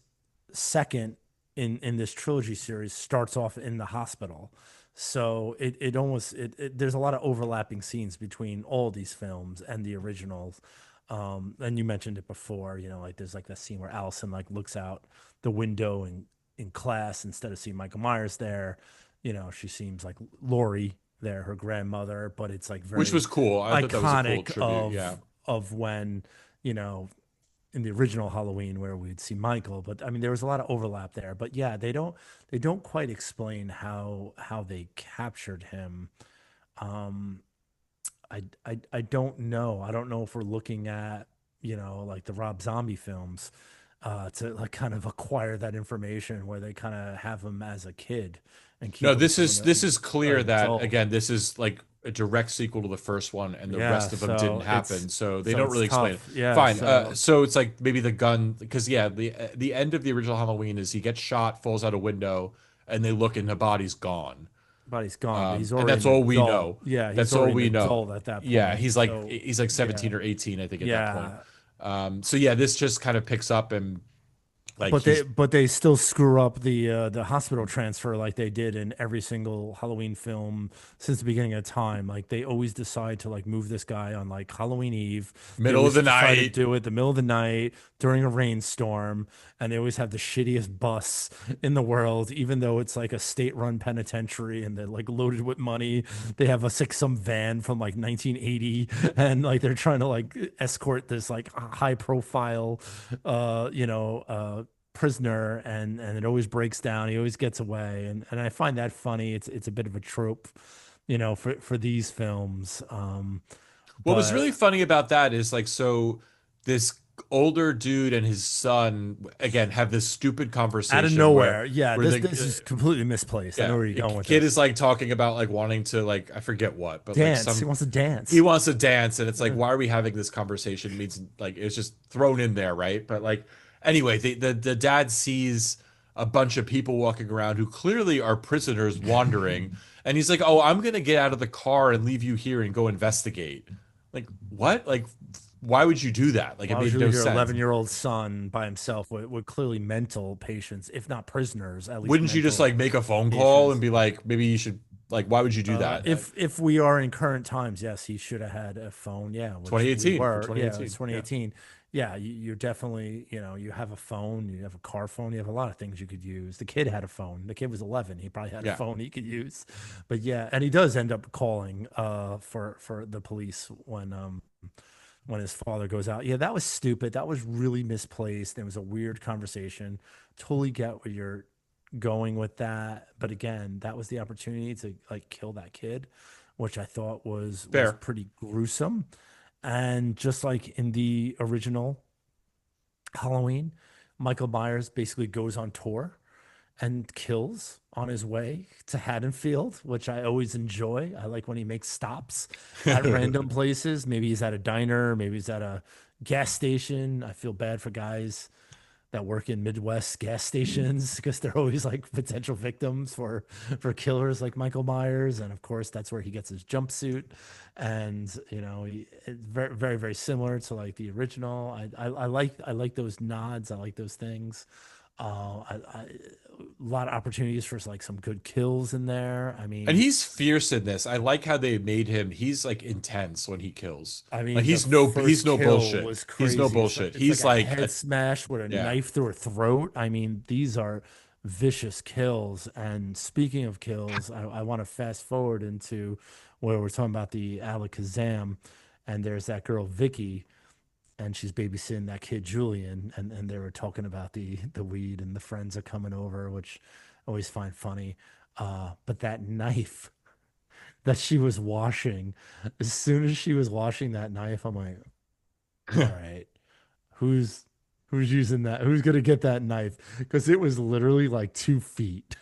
second in this trilogy series starts off in the hospital. So it almost there's a lot of overlapping scenes between all these films and the originals. And you mentioned it before, like there's like that scene where Allison like looks out the window in class instead of seeing Michael Myers there. She seems like Lori there, her grandmother, but it's like Which very was cool. I thought that was a cool iconic tribute. Yeah. of when, you know, in the original Halloween where we'd see Michael, but I mean there was a lot of overlap there. But yeah, they don't quite explain how they captured him. Um, I don't know. I don't know if we're looking at like the Rob Zombie films to like kind of acquire that information where they kind of have him as a kid and No, keep him this for when is this is he's clear an that adult. again, this is like a direct sequel to the first one, and the Yeah, rest of them didn't so happen, so they so don't it's really explain it. tough. Yeah, Fine. so So it's like maybe the gun, because yeah, the end of the original Halloween is he gets shot, falls out a window, and they look and the body's gone. but he's gone. But he's And already that's an all we adult. know. Yeah, he's That's all already an we know. adult at that Yeah, point. he's like So he's like yeah, 17 or 18, I think, at that point. yeah. So yeah, this just kind of picks up, and Like But they he's but they still screw up the hospital transfer like they did in every single Halloween film since the beginning of time. Like they always decide to like move this guy on like Halloween Eve. They middle of always the decide to night. do it the middle of the night during a rainstorm, and they always have the shittiest bus in the world, even though it's like a state-run penitentiary and they're like loaded with money. They have a like some van from like 1980, and like they're trying to like escort this like high-profile, prisoner, and it always breaks down. He always gets away, and I find that funny. It's a bit of a trope, for these films. What was But really funny about that is like, so this older dude and his son again have this stupid out of conversation nowhere, yeah, where this is completely misplaced. I know yeah, where you're going with kid this. is like talking about like wanting to like I forget what, but like Dance. He some wants to he dance. wants to dance and it's like Uh, why are we having this conversation? It means like it's just thrown in there, right? But like anyway, the dad sees a bunch of people walking around who clearly are prisoners wandering, and he's like, "Oh, I'm gonna get out of the car and leave you here and go investigate." Like what? Like why would you do that? Like it Why would made you no leave your sense. 11-year-old son by himself with clearly mental patients, if not prisoners, at least Wouldn't you just mental like make a phone call and patients? be like, maybe you should like why would you do that? If we are in current times, yes, he should have had a phone. Yeah, which we 2018 for were. Yeah, it's 2018. Yeah. 2018. Yeah, you're definitely, you have a phone, you have a car phone, you have a lot of things you could use. The kid had a phone. The kid was 11. He probably had a Yeah. phone he could use. But yeah, and he does end up calling for the police when his father goes out. Yeah, that was stupid. That was really misplaced. It was a weird conversation. Totally get where you're going with that, but again, that was the opportunity to like kill that kid, which I thought was Fair. pretty gruesome. And just like in the original Halloween, Michael Myers basically goes on tour and kills on his way to Haddonfield, which I always enjoy. I like when he makes stops at random places. Maybe he's at a diner, maybe he's at a gas station. I feel bad for guys that work in Midwest gas stations because they're always like potential victims for killers like Michael Myers, and of course that's where he gets his jumpsuit, and it's very very very similar to like the original. I like those nods. I like those things. A lot of opportunities for like some good kills in there. I And mean, he's fierce in this. I like how they made him. He's like intense when he kills. I Like mean, the he's first no kill bullshit. was He's no crazy. bullshit. It's like He's a like head smash with a yeah. knife through her throat. I mean, these are vicious kills. And speaking of kills, I want to fast forward into where we're talking about the Alakazam, and there's that girl Vicky, and she's babysitting that kid Julian, and they were talking about the weed, and the friends are coming over, which I always find funny. But that knife that she was washing, as soon as she was washing that knife, I'm like, all right, who's who's using that? Who's gonna get that knife? Because it was literally like 2 feet,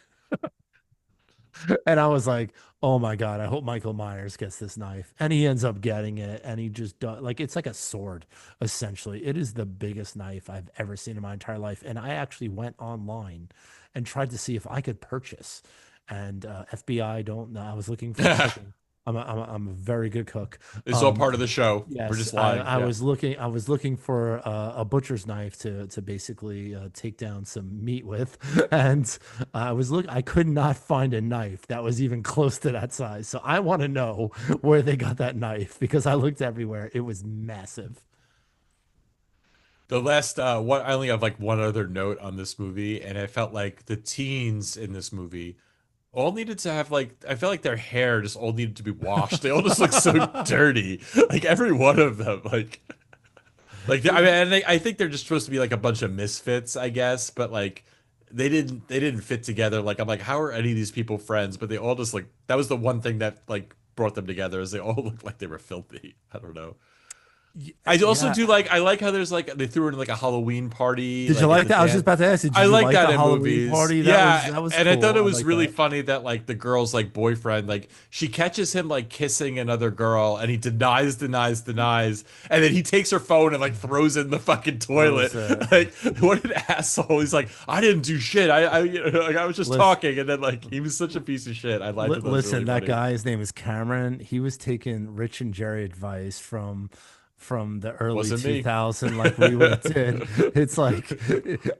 and I was like, oh my god, I hope Michael Myers gets this knife, and he ends up getting it, and he just does like it's like a sword, essentially. It is the biggest knife I've ever seen in my entire life, and I actually went online and tried to see if I could purchase. And FBI don't know. I was looking for cooking. I'm a very good cook. It's all Um, part of the show. We're Yes, just I, lying. I Yeah. was looking. I was looking for a butcher's knife to basically take down some meat with, and I could not find a knife that was even close to that size. So I want to know where they got that knife because I looked everywhere. It was massive. The last one I only have like one other note on this movie, and I felt like the teens in this movie all needed to have like I felt like their hair just all needed to be washed. They all just look so dirty. Like every one of them. Like I mean and I think they're just supposed to be like a bunch of misfits, I guess, but like they didn't fit together. Like I'm like, how are any of these people friends? But they all just like that was the one thing that like brought them together is they all looked like they were filthy. I don't know. I also Yeah. do like I like how there's like they threw in like a Halloween party Did you like at like the that? I was just dance. about to ask you. I Did you like like that the in Halloween movies. party? That was Yeah, that was and I thought cool. it I was like really that. funny that like the girl's like boyfriend like she catches him like kissing another girl and he denies, and then he takes her phone and like throws it in the fucking toilet. Throws Like what an asshole. He's like I didn't do shit. Like, I was just listen. talking and then like he was such a piece of shit. I thought that was really Listen, that funny. guy, his name is Cameron. He was taking Rich and Jerry advice from from the early Wasn't me. 2000 like we would have did. It's like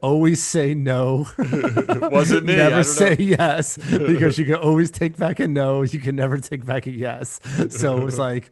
always say no. Wasn't me. Never I say don't yes know. because you can always take back a no. You can never take back a yes. So it was like,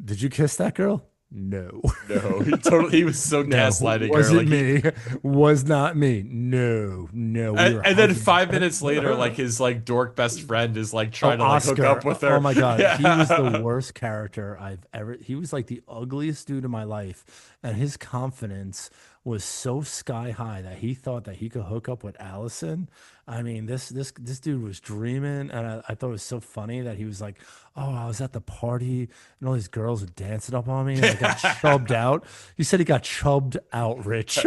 did you kiss that girl? No. No, he was so No, gaslighting her. wasn't Like me. Was not me. No, no, we were and then hugging. 5 minutes later, like his like dork best friend is like Oh, trying to like hook Oscar. up with Oh her. my God. He was the Yeah. worst character I've ever. He was like the ugliest dude in my life. And his confidence was so sky high that he thought that he could hook up with Allison. I mean, this dude was dreaming. And I thought it was so funny that he was like, oh, I was at the party and all these girls were dancing up on me and I got chubbed out. He said he got chubbed out, Rich.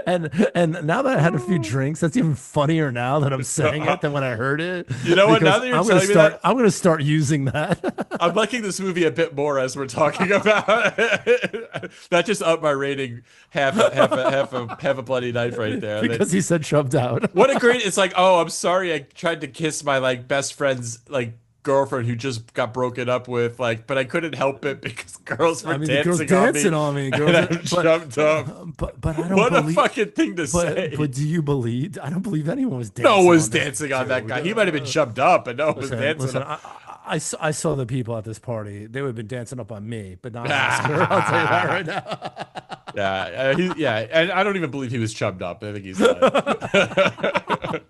And now that I had a few drinks, that's even funnier now that I'm saying it than when I heard it. You know what? Now Because that you're telling me that, I'm gonna start using that. I'm liking this movie a bit more as we're talking about it. That just upped my rating half a bloody knife right there. And then, Because he said shoved out. what a great! It's like, oh, I'm sorry, I tried to kiss my like best friend's like girlfriend who just got broken up with, like, but I couldn't help it because girls were I mean, the girls dancing on me, and I but jumped up. but I don't What a believe. fucking thing to say! But do you believe? I don't believe anyone was No dancing one was on this dancing on that dude. guy. He might have been jumped up, but no one was dancing. Listen. I saw the people at this party. They would have been dancing up on me, but not Oscar. I'll tell you that right now. Yeah, yeah, and I don't even believe he was chubbed up. I think he's not.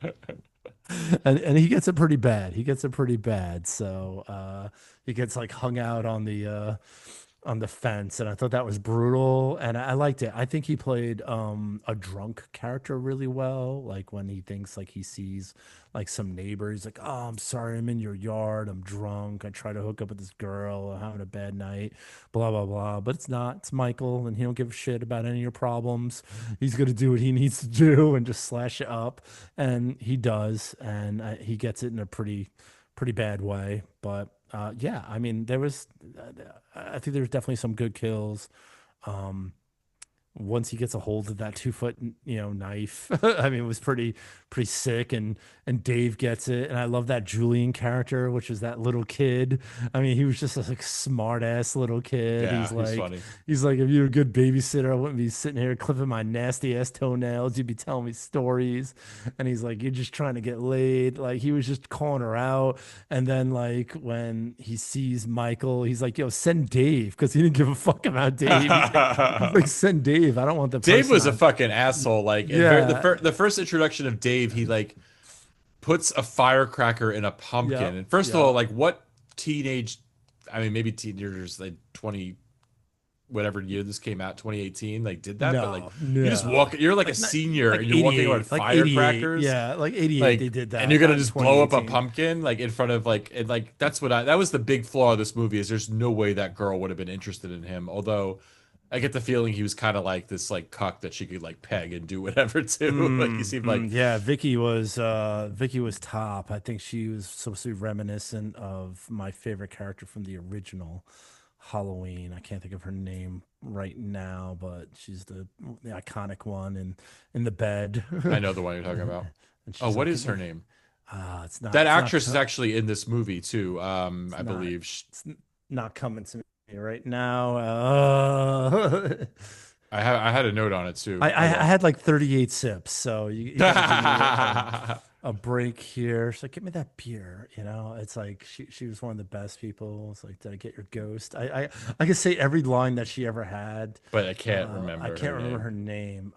And he gets it pretty bad. He gets it pretty bad. So he gets like hung out on the fence, and I thought that was brutal, and I liked it. I think he played a drunk character really well. Like when he thinks like he sees like some neighbor, he's like, "Oh, I'm sorry, I'm in your yard. I'm drunk. I try to hook up with this girl. I'm having a bad night." Blah blah blah. But it's not. It's Michael, and he don't give a shit about any of your problems. He's gonna do what he needs to do and just slash it up, and he does, and he gets it in a pretty bad way. But yeah, I mean, I think there's definitely some good kills. Um, Once he gets a hold of that 2 foot, knife, I mean, it was pretty sick. And Dave gets it, and I love that Julian character, which is that little kid. I mean, he was just a like smart ass little kid. Yeah, He's he's like, funny. if you're a good babysitter, I wouldn't be sitting here clipping my nasty ass toenails. You'd be telling me stories. And he's like, you're just trying to get laid. Like he was just calling her out. And then like when he sees Michael, he's like, yo, send Dave, because he didn't give a fuck about Dave. He's like, send Dave. I don't want the Dave person was a on. fucking asshole. Like Yeah. the first introduction of Dave, he like puts a firecracker in a pumpkin. Yep. And first of all, Yep. like what teenage, I mean, maybe teenagers like 20, whatever year this came out, 2018, like did that. But like No, you just no. you're like a senior and you're walking around 88, like 88. firecrackers. Yeah, like 88 Like, they did that. and you're gonna Not in just blow up a 2018. pumpkin like in front of like, and like that was the big flaw of this movie, is there's no way that girl would have been interested in him. Although I get the feeling he was kind of like this like cuck that she could like peg and do whatever to. Like he seemed like, Yeah, Vicky was top. I think she was supposed to be reminiscent of my favorite character from the original Halloween. I can't think of her name right now, but she's the iconic one in the bed. I know the one you're talking about. And Oh, she's what like, is her name? That it's not actress is actually in this movie too. it's I not believe. not coming to me right now. I had a note on it too. I Hold had like 38 sips, so you gotta give me on. a break here. She's like, give me that beer. It's like she was one of the best people. It's like, did I get your ghost? I can say every line that she ever had. But I can't remember. I can't remember name. her name.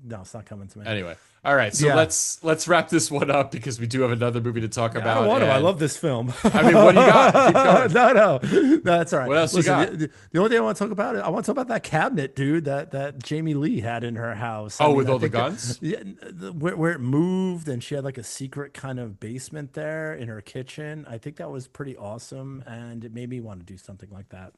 No, it's not coming to me. Anyway, all right. So Yeah. let's wrap this one up because we do have another movie to talk I about. don't want to. I and- love this film. I mean, what do you got? Keep going. No, that's all right. What else you Listen, got? the only thing I want to talk about I want to talk about that cabinet, dude, that Jamie Lee had in her house. Oh, with I all the think guns? yeah, where it moved, and she had like a secret kind of basement there in her kitchen. I think that was pretty awesome, and it made me want to do something like that.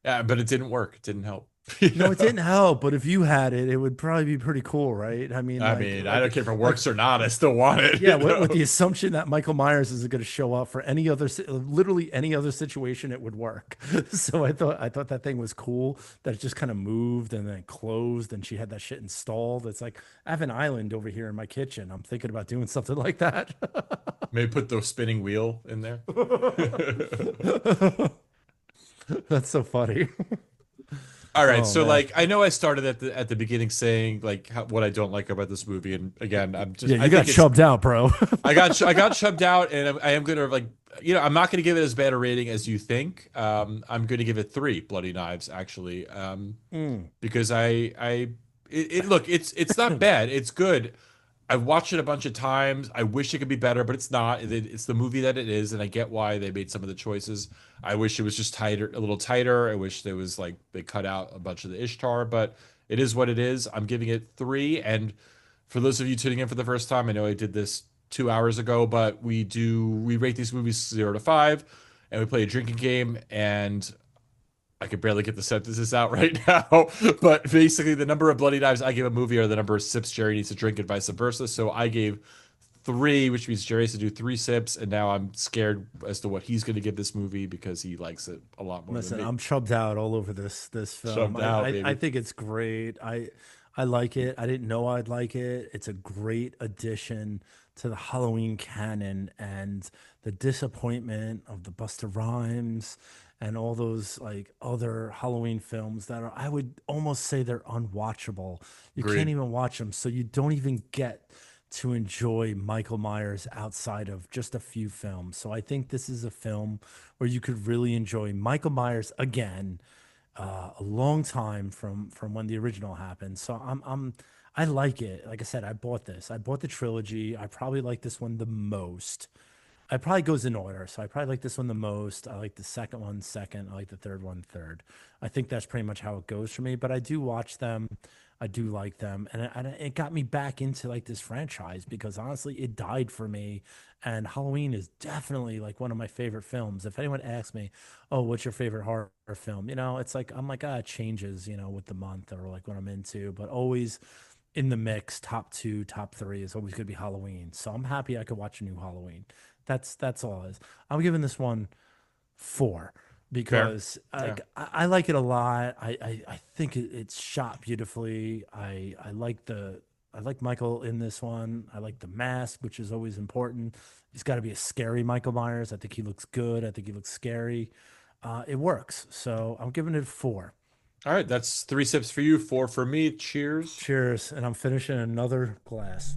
Yeah, but it didn't work. It didn't help. No, it didn't help, but if you had it, it would probably be pretty cool, right? I mean, I like, mean, I like, don't care if it like, works or not. I still want it. yeah, with the assumption that Michael Myers is going to show up for any other, literally any other situation, it would work. So I thought that thing was cool that it just kind of moved and then closed, and she had that shit installed. It's like I have an island over here in my kitchen. I'm thinking about doing something like that. Maybe put the spinning wheel in there. That's so funny. All right, Oh so man. like I know I started at the beginning saying like what I don't like about this movie, and again, Yeah, I you got think it's chubbed out, bro. I got shoved out, and I am gonna like I'm not gonna give it as bad a rating as you think. I'm gonna give it three bloody knives actually, Mm. because look, it's not bad, it's good. I've watched it a bunch of times. I wish it could be better, but it's not. It's the movie that it is, and I get why they made some of the choices. I wish it was just tighter, a little tighter. I wish there was like they cut out a bunch of the Ishtar, but it is what it is. I'm giving it three. And for those of you tuning in for the first time, I know I did this 2 hours ago, but we rate these movies 0 to 5, and we play a drinking game, and I could barely get the sentences out right now, but basically the number of bloody knives I give a movie are the number of sips Jerry needs to drink and vice versa. So I gave three, which means Jerry has to do 3 sips, and now I'm scared as to what he's going to give this movie because he likes it a lot more than Listen, me. I'm chubbed out all over this film. Shoved out, I baby. think it's great. I like it. I didn't know I'd like it. It's a great addition to the Halloween canon, and the disappointment of the Busta Rhymes and all those like other Halloween films that are, I would almost say they're unwatchable. You can't Agreed. even watch them, so you don't even get to enjoy Michael Myers outside of just a few films. So I think this is a film where you could really enjoy Michael Myers again, a long time from when the original happened. So I like it. Like I said, I bought this. I bought the trilogy. I probably like this one the most. It probably goes in order. So I probably like this one the most. I like the second one second. I like the third one third. I think that's pretty much how it goes for me. But I do watch them. I do like them, and it got me back into like this franchise because honestly, it died for me. And Halloween is definitely like one of my favorite films. If anyone asks me, "Oh, what's your favorite horror film?" it's like I'm like, it changes, with the month or like what I'm into, but always in the mix, top two, top three is always going to be Halloween. So I'm happy I could watch a new Halloween. That's all it is. I'm giving this one 4 Fair. because Yeah. I like it a lot. I think it's shot beautifully. I like Michael in this one. I like the mask, which is always important. He's got to be a scary Michael Myers. I think he looks good. I think he looks scary. It works. So I'm giving it 4. All right, that's 3 sips for you, four for me. Cheers. Cheers. And I'm finishing another glass.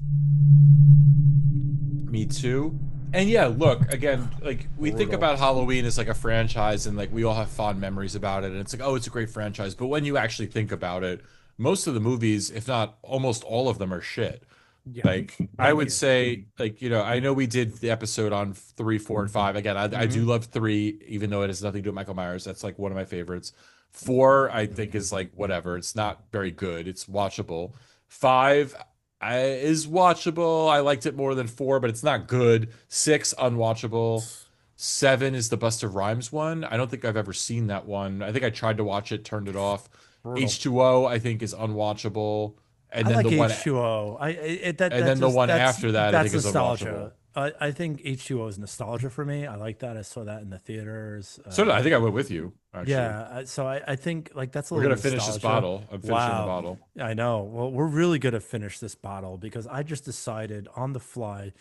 Me too. And yeah, look, again, like we think Brutal. about Halloween as like a franchise and like we all have fond memories about it and it's like, oh, it's a great franchise. But when you actually think about it, most of the movies, if not almost all of them, are shit. Yeah. Like I Thank would you. say, like, I know we did the episode on 3, 4, and 5. Again, I do Hmm. love 3, even though it has nothing to do with Michael Myers. That's like one of my favorites. 4, I think is like whatever. It's not very good. It's watchable. 5 is watchable. I liked it more than 4, but it's not good. 6, unwatchable. 7 is the Busta Rhymes one. I don't think I've ever seen that one. I think I tried to watch it, turned it off. Brutal. H2O, I think, is unwatchable. And I then the like one H2O. and then the one after that, I think, That's is unwatchable. nostalgia. I think H2O is nostalgia for me. I like that. I saw that in the theaters. So I think I went with you, actually. Yeah, so I think like that's a We're little gonna finish this nostalgia. bottle. I'm finishing the Wow. bottle. I know. Well, we're really gonna finish this bottle because I just decided on the fly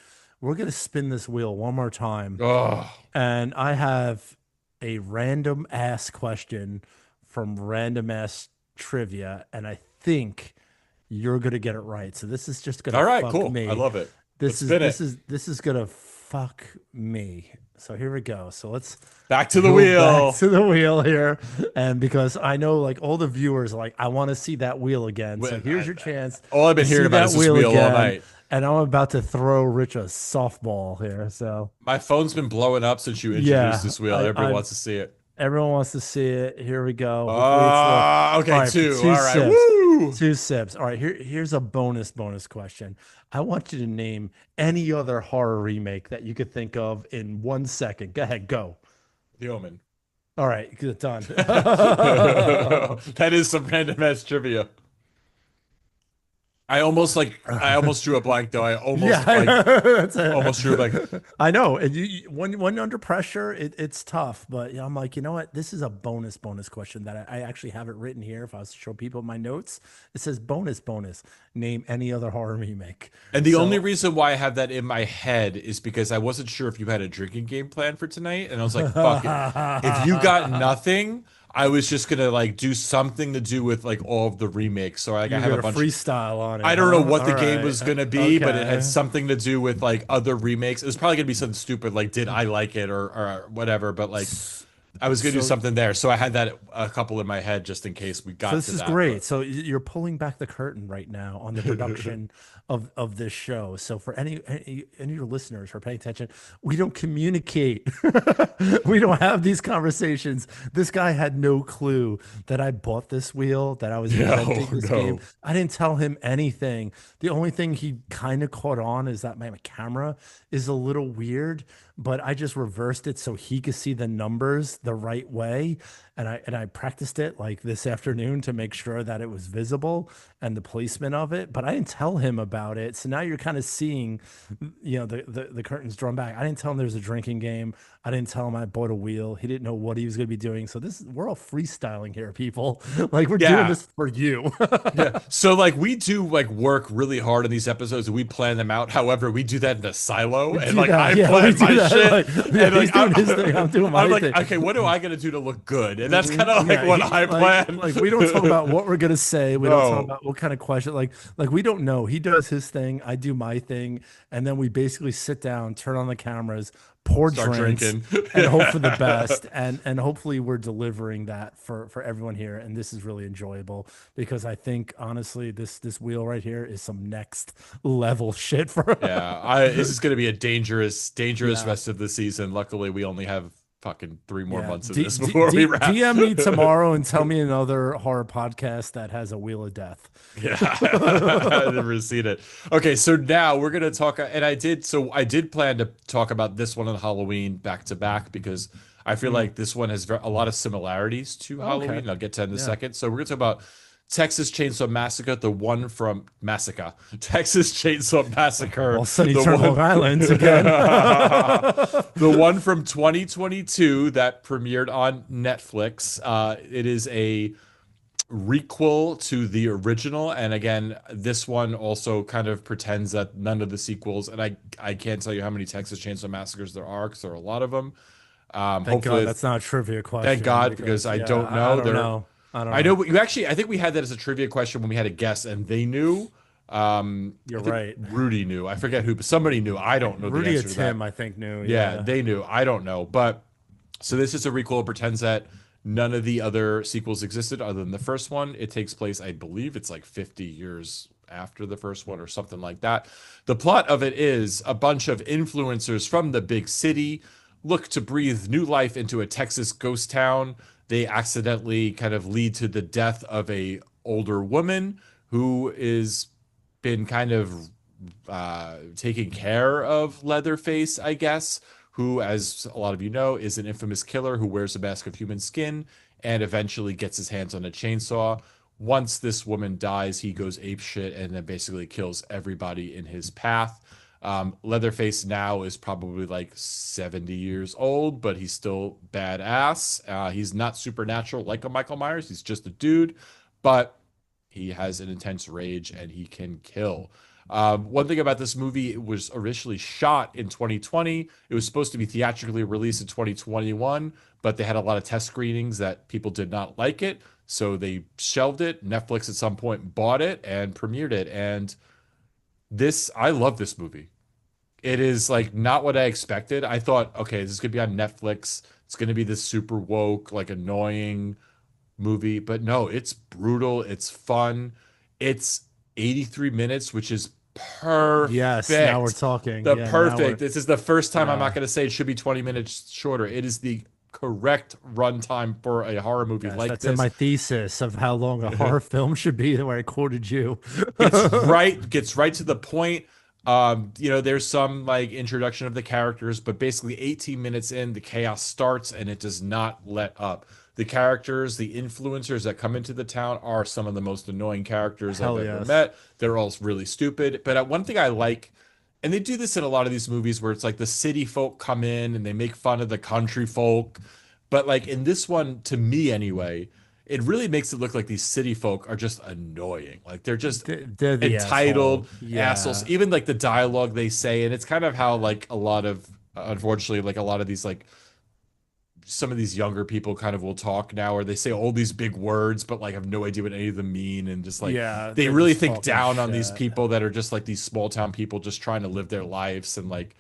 we're gonna spin this wheel one more time, Oh, and I have a random ass question from random ass trivia, and I think you're gonna get it right. So this is just gonna all right, fuck cool. I me. love it. Let's spin it. This is gonna fuck me. So here we go. So let's Back to the go back wheel. to the wheel here, and because I know like all the viewers are like, I want to see that wheel again. So here's your chance All I've to been hearing see about that is this wheel wheel all again. night. And I'm about to throw Rich a softball here. So My phone's been blowing up since you introduced yeah, this wheel. Everybody I wants to see it. everyone wants to see it. Here we go. Hopefully it's the all Okay, right for 2. two All right. sips. Woo! 2 sips. All right, here's a bonus question. I want you to name any other horror remake that you could think of in 1 second. Go ahead, go. The Omen. All right, good, done. That is some random ass trivia. I almost drew a blank though. I Yeah, almost I like know. That's almost drew a blank. I know. And when under pressure, it's tough. But I'm like, you know what? This is a bonus question that I actually have it written here. If I was to show people my notes, it says bonus. Name any other horror remake. And the only So reason why I have that in my head is because I wasn't sure if you had a drinking game plan for tonight, and I was like, fuck it. If you got nothing, I was just gonna like do something to do with like all of the remakes. So like I you're have a gonna bunch. freestyle on I it, don't know huh? what the All game right. was gonna be, but it had Okay. something to do with like other remakes. It was probably gonna be something stupid like did I like it or whatever, but like I was gonna do So something there. So I had that a couple in my head just in case we So got this to is that. great. But So you're pulling back the curtain right now on the production of this show. So for any of your listeners who are paying attention, we don't communicate. We don't have these conversations. This guy had no clue that I bought this wheel, that I was no, inventing this game. no. I didn't tell him anything. The only thing he kind of caught on is that my camera is a little weird, but I just reversed it so he could see the numbers the right way. And I practiced it like this afternoon to make sure that it was visible and the placement of it. But I didn't tell him about it. So now you're kind of seeing, the curtains drawn back. I didn't tell him there's a drinking game. I didn't tell him I bought a wheel. He didn't know what he was going to be doing. So we're all freestyling here, people. Like we're doing Yeah. this for you. Yeah. So like we do like work really hard on these episodes and we plan them out. However, we do that in a silo We and do like that. I Yeah, we plan do my that. shit Like, yeah, and he's like doing his thing. I'm doing my I'm like, thing. okay, what do I gotta do to look good? And that's kind of like Yeah, what I plan. like we don't talk about what we're gonna say. We don't talk No. about what kind of question. Like we don't know. He does his thing. I do my thing, and then we basically sit down, turn on the cameras, pour Start drinks, drinking. and hope for the best. And hopefully we're delivering that for everyone here. And this is really enjoyable because I think honestly, this wheel right here is some next level shit for. Yeah, I this is gonna be a dangerous Yeah. rest of the season. Luckily, we only have fucking 3 more months of D this D before we D wrap. DM me tomorrow and tell me another horror podcast that has a wheel of death. Yeah, I've never seen it. Okay, so now we're gonna talk, and I did plan to talk about this one on Halloween back to back because I feel like this one has a lot of similarities to Okay. Halloween. I'll get to that in a Yeah. second. So we're gonna talk about Texas Chainsaw Massacre, the one from Massacre, Texas Chainsaw Massacre, Well, Sunny the Turn Long one, Island again. the one from 2022 that premiered on Netflix. It is a requel to the original, and again this one also kind of pretends that none of the sequels, and I can't tell you how many Texas Chainsaw Massacres there are because there are a lot of them. Thank God Hopefully that's not a trivia thank question God because because I yeah, don't I know don't there. know. I don't I know know. you actually, I think we had that as a trivia question when we had a guest and they knew. I You're think right. Rudy knew, I forget who, but somebody knew. I don't know the Rudy or answer to that. Tim, I think knew. Yeah, Yeah. they knew. I don't know. But so this is a requel. It pretends that none of the other sequels existed other than the first one. It takes place, I believe it's like 50 years after the first one or something like that. The plot of it is a bunch of influencers from the big city look to breathe new life into a Texas ghost town. They accidentally kind of lead to the death of a older woman who is been kind of taking care of Leatherface, I guess, who, as a lot of you know, is an infamous killer who wears a mask of human skin and eventually gets his hands on a chainsaw. Once this woman dies, he goes apeshit and then basically kills everybody in his path. Leatherface now is probably like 70 years old, but he's still badass. He's not supernatural like a Michael Myers. He's just a dude, but he has an intense rage and he can kill. One thing about this movie, it was originally shot in 2020. It was supposed to be theatrically released in 2021, but they had a lot of test screenings that people did not like it. So they shelved it. Netflix at some point bought it and premiered it. And I love this movie. It is like not what I expected. I thought, okay, this is gonna be on Netflix. It's gonna be this super woke, like annoying movie, but no, it's brutal. It's fun. It's 83 minutes, which is Yes. Now we're perfect. talking. The Yeah. Now we're. perfect. This is the first time I'm not Yeah. going to say it should be 20 minutes shorter. It is the correct runtime for a horror movie Yes, like that's in this. my thesis of how long a horror film should be, where I quoted you. Gets right to the point. There's some like introduction of the characters, but basically 18 minutes in, the chaos starts and it does not let up. The characters, the influencers that come into the town are some of the most annoying characters I've Hell ever yes. met. They're all really stupid. But one thing I like, and they do this in a lot of these movies where it's like the city folk come in and they make fun of the country folk. But like in this one, to me anyway, it really makes it look like these city folk are just annoying. Like they're just They're the entitled asshole. assholes. Yeah. Even like the dialogue they say, and it's kind of how like a lot of, unfortunately, like a lot of these like some of these younger people kind of will talk now, or they say all these big words, but like have no idea what any of them mean, and just like Yeah. they They're really just think talking down on these shit. people that are just like these small town people just trying to live their lives, and like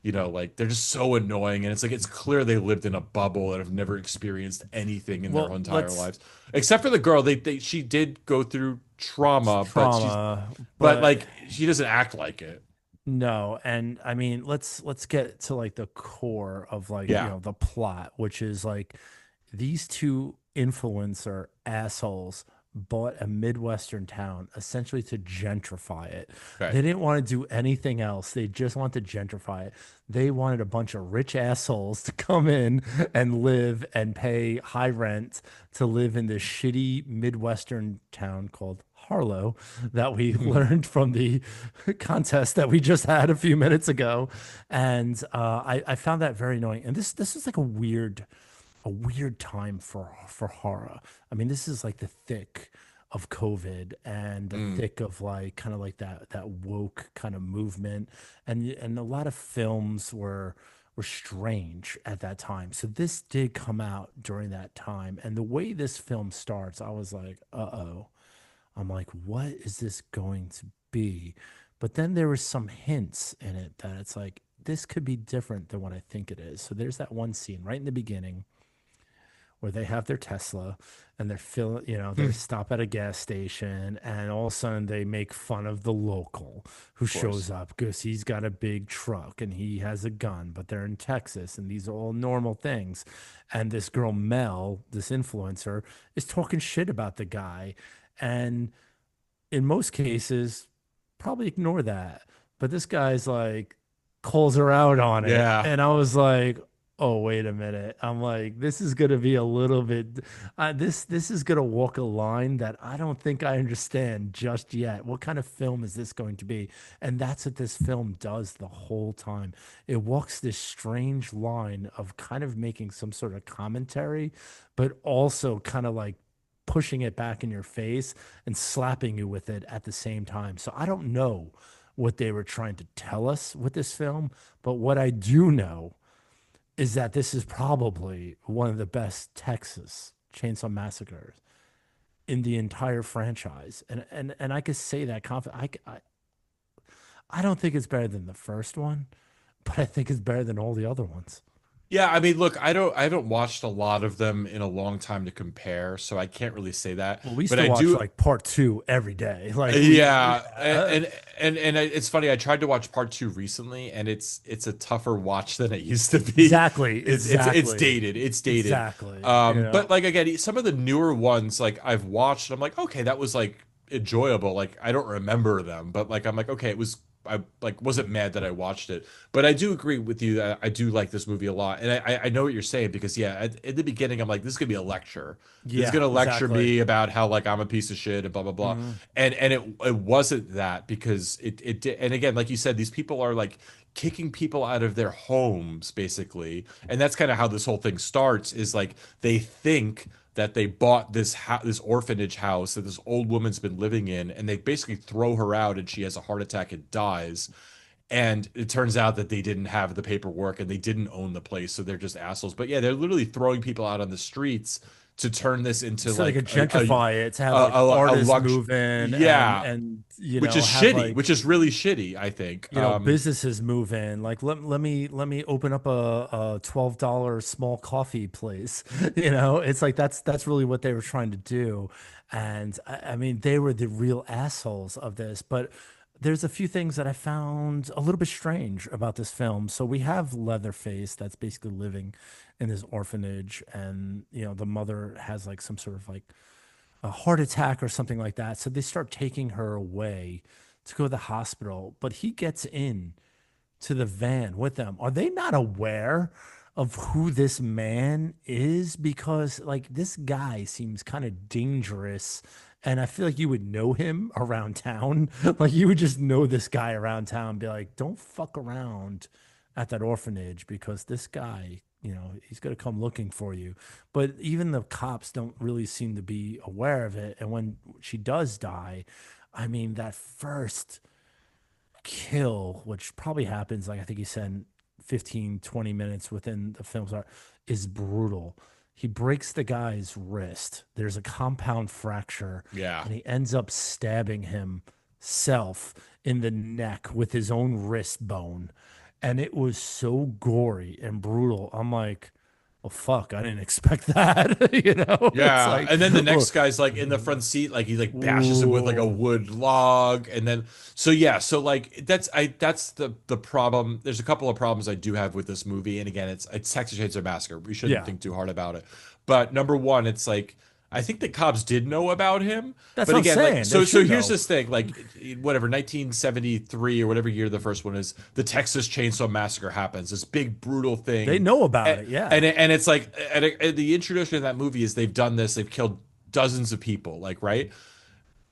like they're just so annoying, and it's like it's clear they lived in a bubble and have never experienced anything in their Well, entire let's lives, except for the girl. She did go through trauma, trauma, but but like she doesn't act like it. no, and I mean, let's get to like the core of like, Yeah. the plot, which is like these two influencer assholes bought a Midwestern town essentially to gentrify it. Okay. They didn't want to do anything else. They just wanted to gentrify it. They wanted a bunch of rich assholes to come in and live and pay high rent to live in this shitty Midwestern town called Harlow that we learned from the contest that we just had a few minutes ago. And I found that very annoying. And this is like a weird time for horror. I mean, this is like the thick of COVID and the Mm. thick of like kind of like that woke kind of movement, and a lot of films were strange at that time. So this did come out during that time, and the way this film starts, I was like, uh-oh. I'm like, what is this going to be? But then there was some hints in it that it's like this could be different than what I think it is. So there's that one scene right in the beginning where they have their Tesla and they're filling, they stop at a gas station, and all of a sudden they make fun of the local who Of course. shows up because he's got a big truck and he has a gun, but they're in Texas and these are all normal things. And this girl, Mel, this influencer, is talking shit about the guy. And in most cases, probably ignore that. But this guy's like calls her out on it. Yeah. And I was like, oh, wait a minute. I'm like, this is gonna be a little bit this is gonna walk a line that I don't think I understand just yet. What kind of film is this going to be? And that's what this film does the whole time. It walks this strange line of kind of making some sort of commentary, but also kind of like pushing it back in your face and slapping you with it at the same time. So I don't know what they were trying to tell us with this film, but what I do know is that this is probably one of the best Texas Chainsaw Massacres in the entire franchise. And I could say that confident. I don't think it's better than the first one, but I think it's better than all the other ones. Yeah, I mean, look, I haven't watched a lot of them in a long time to compare, so I can't really say that. Well, we used But to I watch do, like part two every day. Like yeah, yeah. it's funny. I tried to watch part two recently, and it's a tougher watch than it used to be. Exactly, It's exactly, dated. It's dated. exactly. But like again, some of the newer ones, like I've watched, and I'm like, okay, that was like enjoyable. Like I don't remember them, but like I'm like, okay, it was. I like wasn't mad that I watched it, but I do agree with you that I do like this movie a lot, and I know what you're saying because yeah, in the beginning I'm like this is gonna be a lecture. This is Yeah, gonna lecture exactly. me about how like I'm a piece of shit and blah blah blah, Mhm. and it wasn't that because it did, and again like you said these people are like kicking people out of their homes basically, and that's kind of how this whole thing starts is like they think that they bought this orphanage house that this old woman's been living in, and they basically throw her out and she has a heart attack and dies. And it turns out that they didn't have the paperwork and they didn't own the place, so they're just assholes. But yeah, they're literally throwing people out on the streets to turn this into So they like could gentrify it to a have like a artists lux move in yeah, and which is have shitty, which like is really shitty, I think. businesses move in. Like let me open up a $12 small coffee place. It's like that's really what they were trying to do. And I mean they were the real assholes of this, but there's a few things that I found a little bit strange about this film. So we have Leatherface that's basically living in this orphanage, and the mother has like some sort of like a heart attack or something like that. So they start taking her away to go to the hospital, but he gets in to the van with them. Are they not aware of who this man is? Because like this guy seems kind of dangerous. And I feel like you would know him around town. Like you would just know this guy around town and be like, don't fuck around at that orphanage because this guy, he's going to come looking for you. But even the cops don't really seem to be aware of it. And when she does die, I mean, that first kill, which probably happens, like I think he said 15, 20 minutes within the film's art, is brutal. He breaks the guy's wrist. There's a compound fracture, Yeah. and he ends up stabbing himself in the neck with his own wrist bone. And it was so gory and brutal. I'm like, well, fuck, I didn't expect that. It's Yeah, like, and then the oh, next guy's like in the front seat, like he like bashes him with like a ooh, wood log, and then so yeah, so like that's the problem. There's a couple of problems I do have with this movie, and again, it's Texas Chainsaw Massacre. We shouldn't yeah, think too hard about it, but number one, it's like I think the cops did know about him, that's but what I'm again, like saying. They so should here's know. this thing, like whatever 1973 or whatever year the first one is, the Texas Chainsaw Massacre happens, this big brutal They thing, know about and it. Yeah. and it's like and the introduction of that movie is they've done this, they've killed dozens of people, like right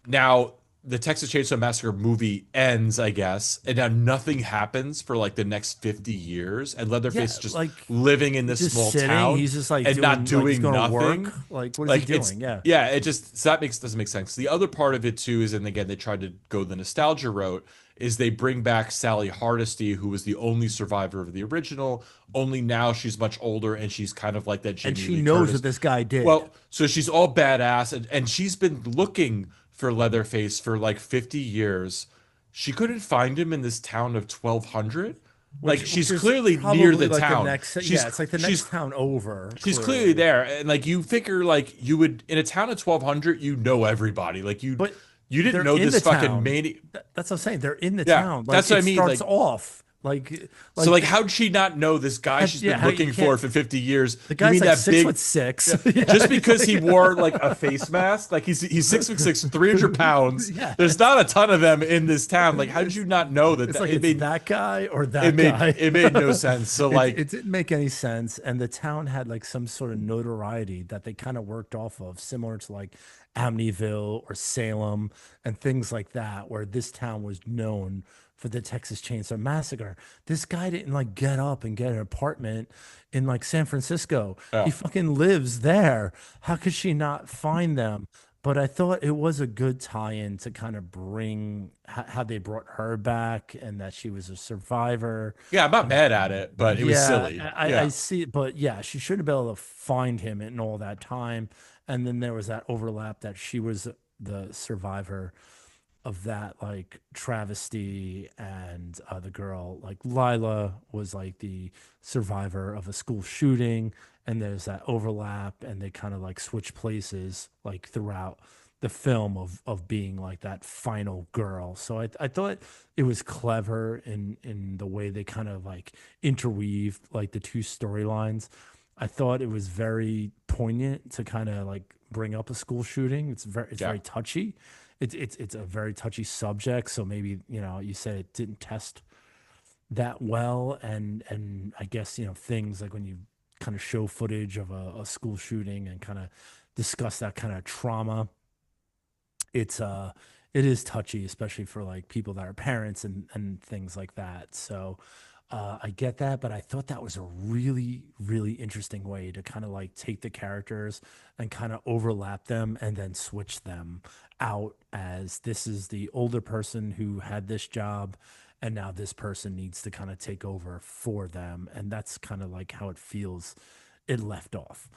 now the Texas Chainsaw Massacre movie ends, I guess, and now nothing happens for like the next 50 years, and Yeah, Leatherface is just like living in this just small sitting. town He's just like and not doing like he's doing going to work. nothing. Like what is he Like it's doing? Yeah. yeah, it just so that makes doesn't make sense. The other part of it too is, and again, they tried to go the nostalgia route, is they bring back Sally Hardesty, who was the only survivor of the original, only now she's much older and she's kind of like that And Jamie she Lee knows Curtis. what this guy did. Well, so she's all badass, and she's been looking for Leatherface for like 50 years. She couldn't find him in this town of 1200. Like Which she's is clearly near probably the like the town. next, yeah, it's like the She's next town over, she's clearly clearly. there, and like you figure like you would in a town of 1200, you know everybody. Like But you didn't they're know in this the fucking town. mani. That's what I'm saying. They're in the Yeah, town. Like that's what I it mean. starts Like off like so, like like how'd she not know this guy she's yeah, been how you looking can't. for 50 years? The You guy's mean like that six big? foot six. Yeah. Yeah, Just he's because he like wore like a face mask, like he's 6'6", 300 pounds. yeah. There's not a ton of them in this town. Like, how did you not know that? It's like It it's made that guy or that guy. it made no sense. So like, It didn't make any sense. And the town had like some sort of notoriety that they kind of worked off of, similar to like Amityville or Salem and things like that, where this town was known for the Texas Chainsaw Massacre. This guy didn't like get up and get an apartment in like San Francisco. yeah. He fucking lives there. How could she not find them? But I thought it was a good tie-in to kind of bring how they brought her back and that she was a survivor. Yeah, I'm not mad at it, but it was Yeah, silly. I Yeah. see, but yeah, she should have been able to find him in all that time. And then there was that overlap that she was the survivor of that like travesty, and the girl like Lila was like the survivor of a school shooting, and there's that overlap, and they kind of like switch places like throughout the film of being like that final girl. So I thought it was clever in the way they kind of like interweaved like the two storylines. I thought it was very poignant to kind of like bring up a school shooting. It's Yeah. very touchy. It's a very touchy subject. So maybe, you said it didn't test that well. And I guess, things like when you kind of show footage of a school shooting and kind of discuss that kind of trauma, it's it is touchy, especially for like people that are parents and things like that. So I get that, but I thought that was a really, really interesting way to kind of like take the characters and kind of overlap them and then switch them out as this is the older person who had this job, and now this person needs to kind of take over for them. And that's kind of like how it feels it left off.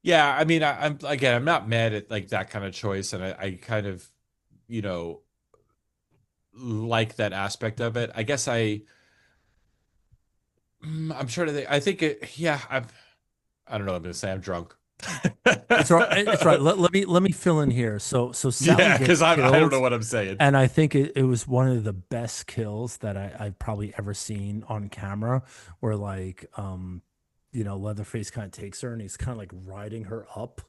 Yeah, I mean, I'm again, I'm not mad at like that kind of choice, and I kind of, you know, like that aspect of it. I guess I'm sure that I think it. Yeah, I don't know what I'm gonna say. I'm drunk. It's all right. It's right. Let me fill in here. So Sally Yeah, gets because I don't killed. know what I'm saying. And I think it was one of the best kills that I've probably ever seen on camera, where like Leatherface kind of takes her and he's kind of like riding her up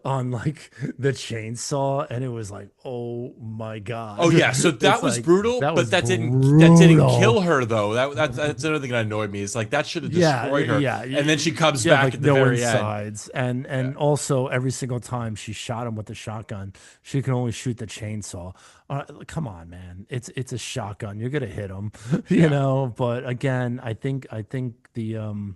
on like the chainsaw, and it was like, oh my Oh god, yeah, so that it's was like brutal, that but was that didn't kill brutal. her though. That's another thing that annoyed me is like that should have Yeah, destroyed her, yeah, and then she comes you have back like at the no very end. insides, and Yeah, also every single time she shot him with the shotgun, she can only shoot the chainsaw. Come on, man, it's a shotgun. You're gonna hit him, yeah, But again, I think the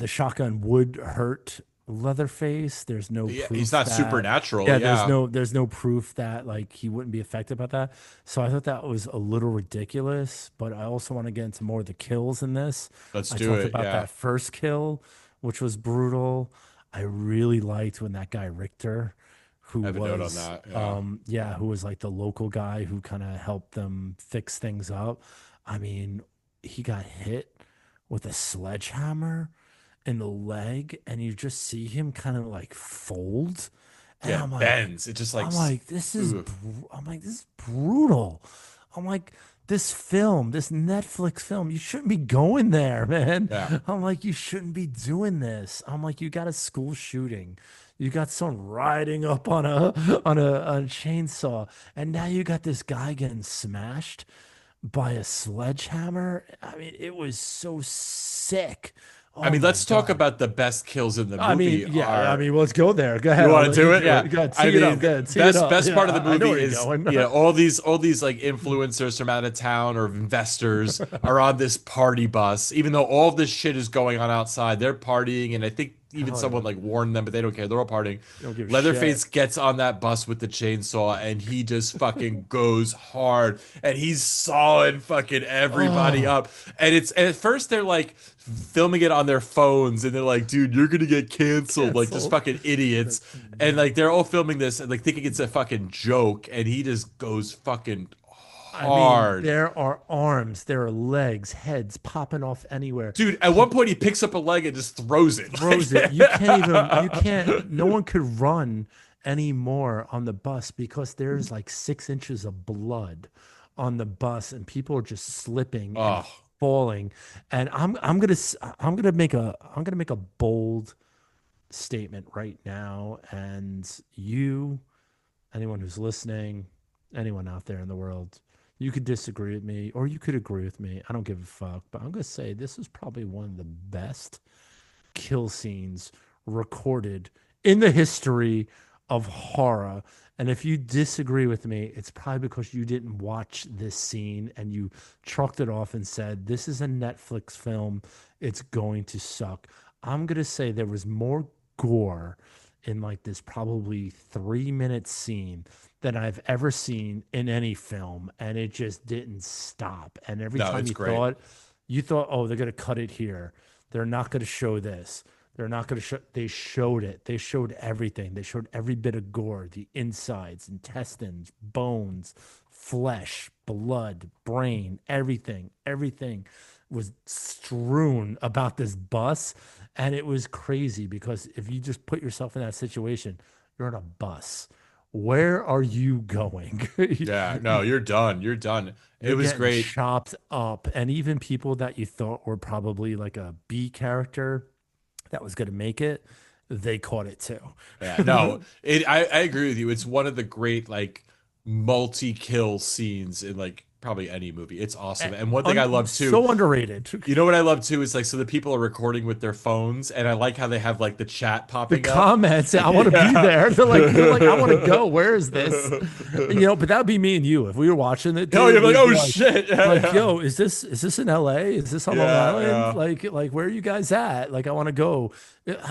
shotgun would hurt Leatherface. There's no yeah. He's proof not that. supernatural. Yeah, there's Yeah, no proof that like he wouldn't be affected by that. So I thought that was a little ridiculous. But I also want to get into more of the kills in this. let's I do talked it. about Yeah, that first kill, which was brutal. I really liked when that guy Richter, who I have a note on was that. Yeah, yeah, who was like the local guy who kind of helped them fix things up. I mean, he got hit with a sledgehammer in the leg, and you just see him kind of like fold, and yeah. I'm It like, bends. It just like, I'm like, this is, ugh. I'm like, this is brutal. I'm like, this film, this Netflix film, you shouldn't be going there, man. Yeah. I'm like, you shouldn't be doing this. I'm like, you got a school shooting. You got someone riding up on a chainsaw, and now you got this guy getting smashed by a sledgehammer. I mean, it was so sick. I Oh mean, my let's talk God. about the best kills in the I mean, movie yeah, I are. mean, well, let's go there. Go You ahead. I'll want to let you do it? do Yeah. it. Go ahead, I tee it up. mean, Go ahead, tee it best up. best part of the Yeah, I know movie where you're is, going. all these like influencers from out of town or investors are on this party bus, even though all of this shit is going on outside. They're partying, and I think even Hell yeah. someone like warned them, but they don't care. They're all partying. You don't give a shit. Leatherface gets on that bus with the chainsaw and he just fucking goes hard and he's sawing fucking everybody Oh, up. And at first they're like filming it on their phones and they're like, dude, you're gonna get canceled, like just canceled. fucking idiots. And like they're all filming this and like thinking it's a fucking joke and he just goes fucking I mean, hard. there are arms, there are legs, heads popping off anywhere. Dude, at one He point he picks up a leg and just throws it. throws it. You can't, no one could run anymore on the bus because there's like 6 inches of blood on the bus and people are just slipping and Oh, falling. And I'm gonna make a bold statement right now. And anyone who's listening, anyone out there in the world, you could disagree with me or you could agree with me. I don't give a fuck. But I'm gonna say this is probably one of the best kill scenes recorded in the history of horror. And if you disagree with me, it's probably because you didn't watch this scene and you chalked it off and said, this is a Netflix film. It's going to suck. I'm going to say there was more gore in like this probably 3 minute scene than I've ever seen in any film. And it just didn't stop. And every no, time it's great. you thought, oh, they're going to cut it here. They're not going to show this. They're not going to show. They showed it. They showed everything. They showed every bit of gore, the insides, intestines, bones, flesh, blood, brain, everything. Everything was strewn about this bus. And it was crazy because if you just put yourself in that situation, you're on a bus. Where are you going? Yeah, no, you're done. You're done. It You're was getting great. chopped up. And even people that you thought were probably like a B character that was going to make it, they caught it too. Yeah, no, I agree with you. It's one of the great like multi-kill scenes in like probably any movie. It's awesome. And one thing I love too, So underrated. you know what I love too is like so the people are recording with their phones and I like how they have like the chat The popping up. comments, I want to be Yeah. there. They're like, I want to go. Where is this? But that would be me and you if we were watching it, Oh, dude. you're like, We'd be oh shit. Yeah, like, yeah. yo, is this in LA? Is this on Long Yeah, Island? yeah. Like, where are you guys at? Like, I want to go.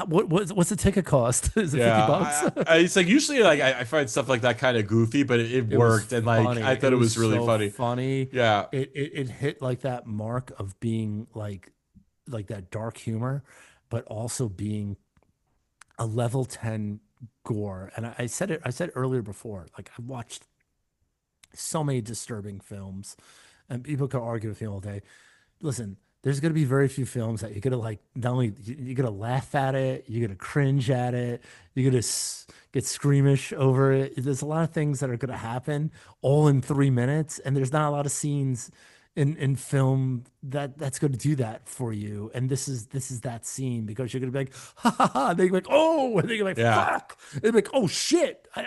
What's the ticket cost? Is it Yeah, 50 bucks? it's like usually like I find stuff like that kind of goofy, but it It was worked and like funny. I thought It it was was really so funny. funny. Yeah, It hit like that mark of being like that dark humor, but also being a level 10 gore. And I said earlier before, like I've watched so many disturbing films, and people can argue with me all day. Listen, there's going to be very few films that you're going to like, not only you're going to laugh at it, you're going to cringe at it, you're going to get squeamish over it. There's a lot of things that are going to happen all in 3 minutes, and there's not a lot of scenes in film that's going to do that for you. And this is that scene because you're going to be like, ha ha ha. They're like, oh, and they're like, Yeah. fuck. And they're like, oh shit. I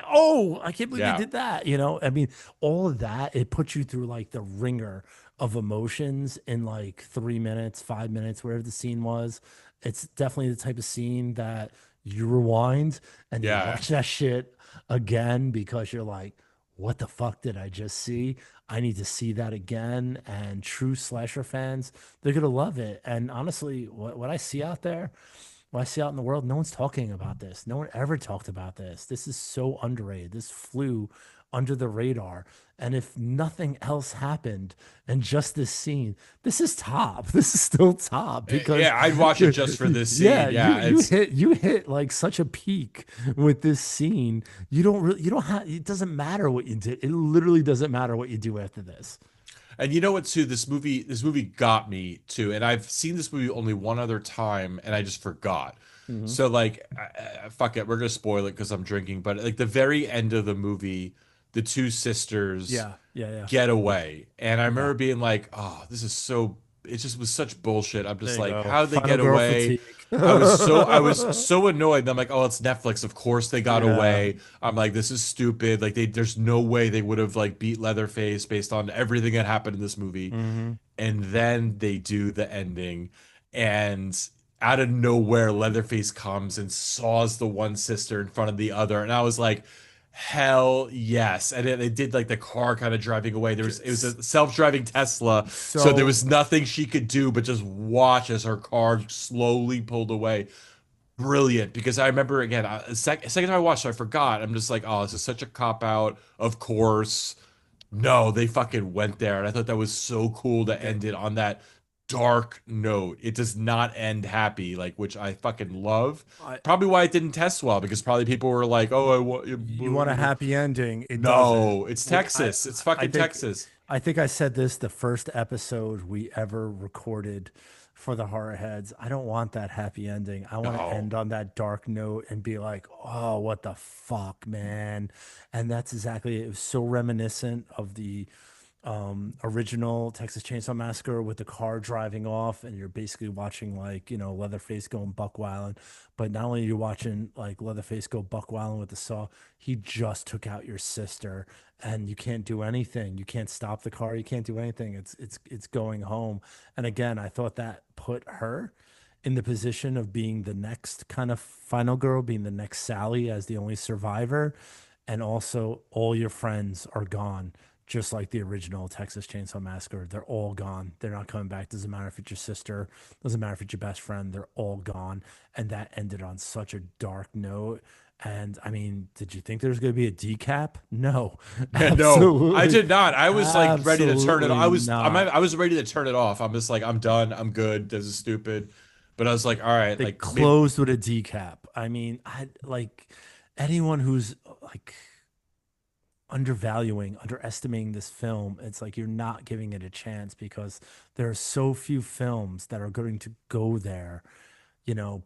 can't believe they Yeah. did that. I mean, all of that, it puts you through like the ringer of emotions in like 3 minutes, 5 minutes, wherever the scene was. It's definitely the type of scene that you rewind and you Yeah. watch that shit again because you're like, what the fuck did I just see? I need to see that again. And true slasher fans, they're gonna love it. And honestly, what I see out there, what I see out in the world, no one's talking about this. No one ever talked about this. This is so underrated. This flew under the radar. And if nothing else happened and just this scene, this is top. This is still top because Yeah, I'd watch it just for this yeah, scene. you Yeah, you it's hit you hit like such a peak with this scene. You don't have it doesn't matter what you did. It literally doesn't matter what you do after this. and you know what too? This movie got me too, and I've seen this movie only one other time, and I just forgot. Hmm. So like, fuck it, we're gonna spoil it because I'm drinking. But like the very end of the movie, the two sisters Yeah, yeah, yeah, get away, and I yeah. remember being like, oh, this is so. It just was such bullshit. I'm There just you like, go. how did they Final get girl away? fatigue. I was so annoyed. I'm like, oh, it's Netflix. Of course they got Yeah, away. I'm like, this is stupid. Like there's no way they would have like beat Leatherface based on everything that happened in this movie. hmm. And then they do the ending, and out of nowhere, Leatherface comes and saws the one sister in front of the other, and I was like, hell yes. And it did like the car kind of driving away. It was Just a self-driving Tesla, so there so was nothing she could do but just watch as her car slowly pulled away. Brilliant, because I remember again, second time I watched it, I forgot. I'm just like, oh, this is such a cop out. Of course, no, they fucking went there, and I thought that was so cool to yeah, end it on that dark note. It does not end happy, like, which I fucking love. I, Probably why it didn't test well, because probably people were like, "Oh, I want you want a you know." happy ending. It doesn't. No, it's We, Texas. It's I fucking think Texas. I think I said this the first episode we ever recorded for the horror heads. I don't want that happy ending. I want to No. end on that dark note and be like, oh, what the fuck, man. And that's exactly it. It was so reminiscent of the original Texas Chainsaw Massacre with the car driving off, and you're basically watching like Leatherface going buck wilding. But not only are you watching like Leatherface go buck wilding with the saw, he just took out your sister, and you can't do anything. You can't stop the car. You can't do anything. It's going home. And again, I thought that put her in the position of being the next kind of final girl, being the next Sally as the only survivor. And also, all your friends are gone, just like the original Texas Chainsaw Massacre. They're all gone. They're not coming back. Doesn't matter if it's your sister, doesn't matter if it's your best friend. They're all gone. And that ended on such a dark note. And I mean, did you think there was going to be a decap? No, No, I absolutely, did not. I was like ready to turn it off. absolutely not. I was ready to turn it off. I'm just like, I'm done. I'm good. This is stupid. But I was like, all right, They like maybe closed with a decap. I mean, I like anyone who's like underestimating this film. It's like you're not giving it a chance because there are so few films that are going to go there,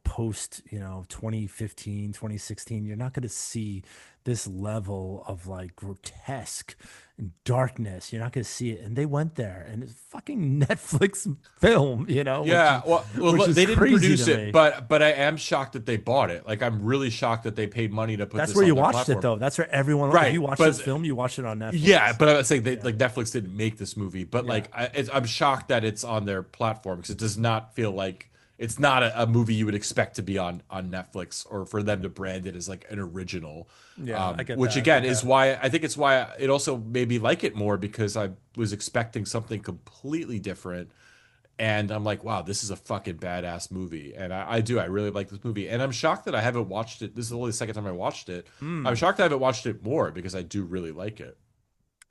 post, 2015, 2016. You're not going to see this level of like grotesque and darkness. You're not going to see it. And they went there, and it's fucking Netflix film, which yeah. is Well, which look, is they didn't crazy to produce it, me. but I am shocked that they bought it. Like, I'm really shocked that they paid money to put That's this where on you their watched it platform. though. That's where everyone, if Right, you watch this but film, you watch it on yeah, Netflix. but I was saying they Yeah. like Netflix didn't make this movie, but Yeah. like I'm shocked that it's on their platform because it does not feel like it's not a movie you would expect to be on Netflix or for them to brand it as like an original. Yeah, I get Which that. again is Okay. why I think it's why it also made me like it more because I was expecting something completely different. And I'm like, wow, this is a fucking badass movie. And I really like this movie. And I'm shocked that I haven't watched it. This is only the second time I watched it. I'm Hmm. shocked I haven't watched it more because I do really like it.